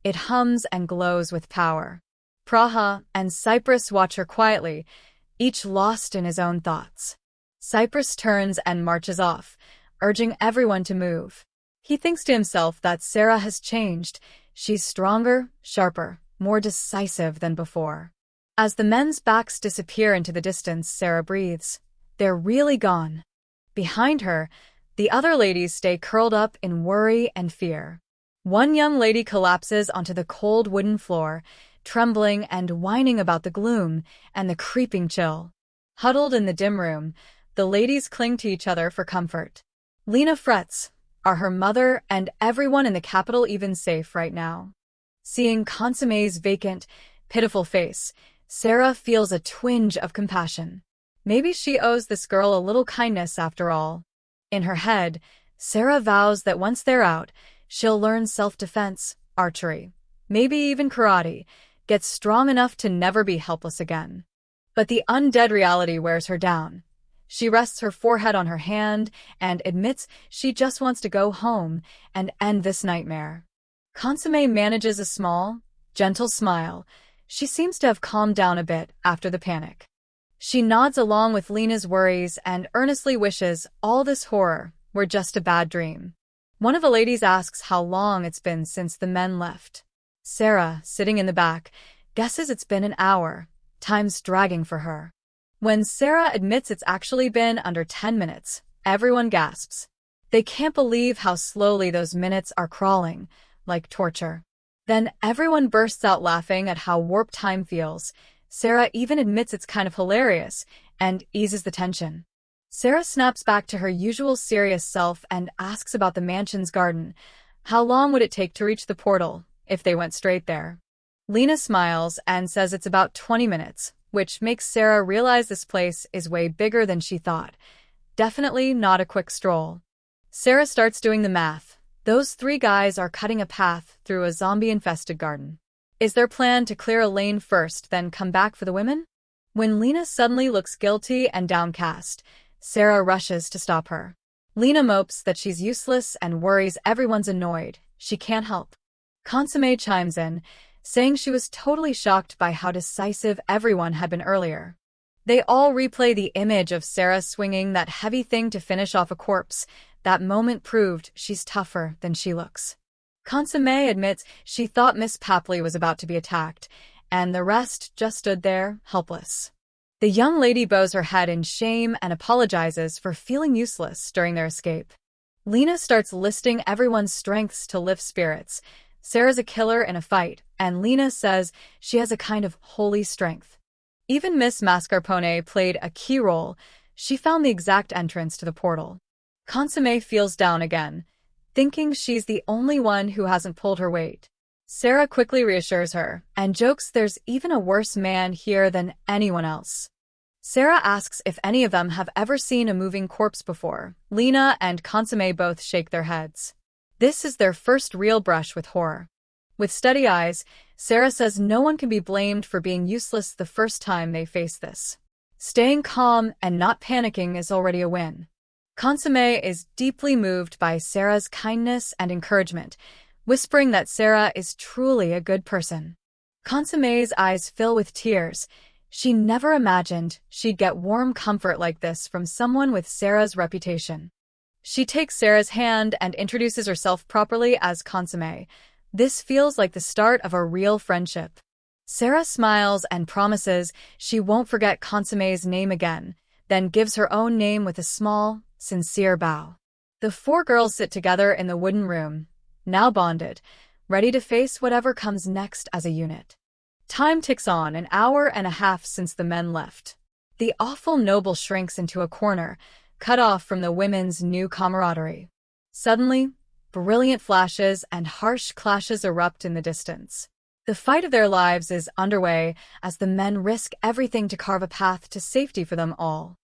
It hums and glows with power. Praha and Cyprus watch her quietly, each lost in his own thoughts. Cyprus turns and marches off, urging everyone to move. He thinks to himself that Sarah has changed. She's stronger, sharper, more decisive than before. As the men's backs disappear into the distance, Sarah breathes. They're really gone. Behind her, the other ladies stay curled up in worry and fear. One young lady collapses onto the cold wooden floor, trembling and whining about the gloom and the creeping chill. Huddled in the dim room, the ladies cling to each other for comfort. Lena frets. Are her mother and everyone in the capital even safe right now? Seeing Consomme's vacant, pitiful face, Sarah feels a twinge of compassion. Maybe she owes this girl a little kindness after all. In her head, Sarah vows that once they're out, she'll learn self-defense, archery, maybe even karate, get strong enough to never be helpless again. But the undead reality wears her down. She rests her forehead on her hand and admits she just wants to go home and end this nightmare. Consomme manages a small, gentle smile. She seems to have calmed down a bit after the panic. She nods along with Lena's worries and earnestly wishes all this horror were just a bad dream. One of the ladies asks how long it's been since the men left. Sarah, sitting in the back, guesses it's been an hour. Time's dragging for her. When Sarah admits it's actually been under 10 minutes, everyone gasps. They can't believe how slowly those minutes are crawling, like torture. Then everyone bursts out laughing at how warped time feels. Sarah even admits it's kind of hilarious and eases the tension. Sarah snaps back to her usual serious self and asks about the mansion's garden. How long would it take to reach the portal, if they went straight there? Lena smiles and says it's about 20 minutes, which makes Sarah realize this place is way bigger than she thought. Definitely not a quick stroll. Sarah starts doing the math. Those three guys are cutting a path through a zombie-infested garden. Is their plan to clear a lane first, then come back for the women? When Lena suddenly looks guilty and downcast, Sarah rushes to stop her. Lena mopes that she's useless and worries everyone's annoyed. She can't help. Consomme chimes in, saying she was totally shocked by how decisive everyone had been earlier. They all replay the image of Sarah swinging that heavy thing to finish off a corpse. That moment proved she's tougher than she looks. Consomme admits she thought Miss Papley was about to be attacked, and the rest just stood there, helpless. The young lady bows her head in shame and apologizes for feeling useless during their escape. Lena starts listing everyone's strengths to lift spirits. Sarah's a killer in a fight, and Lena says she has a kind of holy strength. Even Miss Mascarpone played a key role. She found the exact entrance to the portal. Consomme feels down again, thinking she's the only one who hasn't pulled her weight. Sarah quickly reassures her, and jokes there's even a worse man here than anyone else. Sarah asks if any of them have ever seen a moving corpse before. Lena and Consomme both shake their heads. This is their first real brush with horror. With steady eyes, Sarah says no one can be blamed for being useless the first time they face this. Staying calm and not panicking is already a win. Consomme is deeply moved by Sarah's kindness and encouragement, whispering that Sarah is truly a good person. Consomme's eyes fill with tears. She never imagined she'd get warm comfort like this from someone with Sarah's reputation. She takes Sarah's hand and introduces herself properly as Consomme. This feels like the start of a real friendship. Sarah smiles and promises she won't forget Consomme's name again, then gives her own name with a small, sincere bow. The four girls sit together in the wooden room, now bonded, ready to face whatever comes next as a unit. Time ticks on, an hour and a half since the men left. The awful noble shrinks into a corner, cut off from the women's new camaraderie. Suddenly, brilliant flashes and harsh clashes erupt in the distance. The fight of their lives is underway as the men risk everything to carve a path to safety for them all.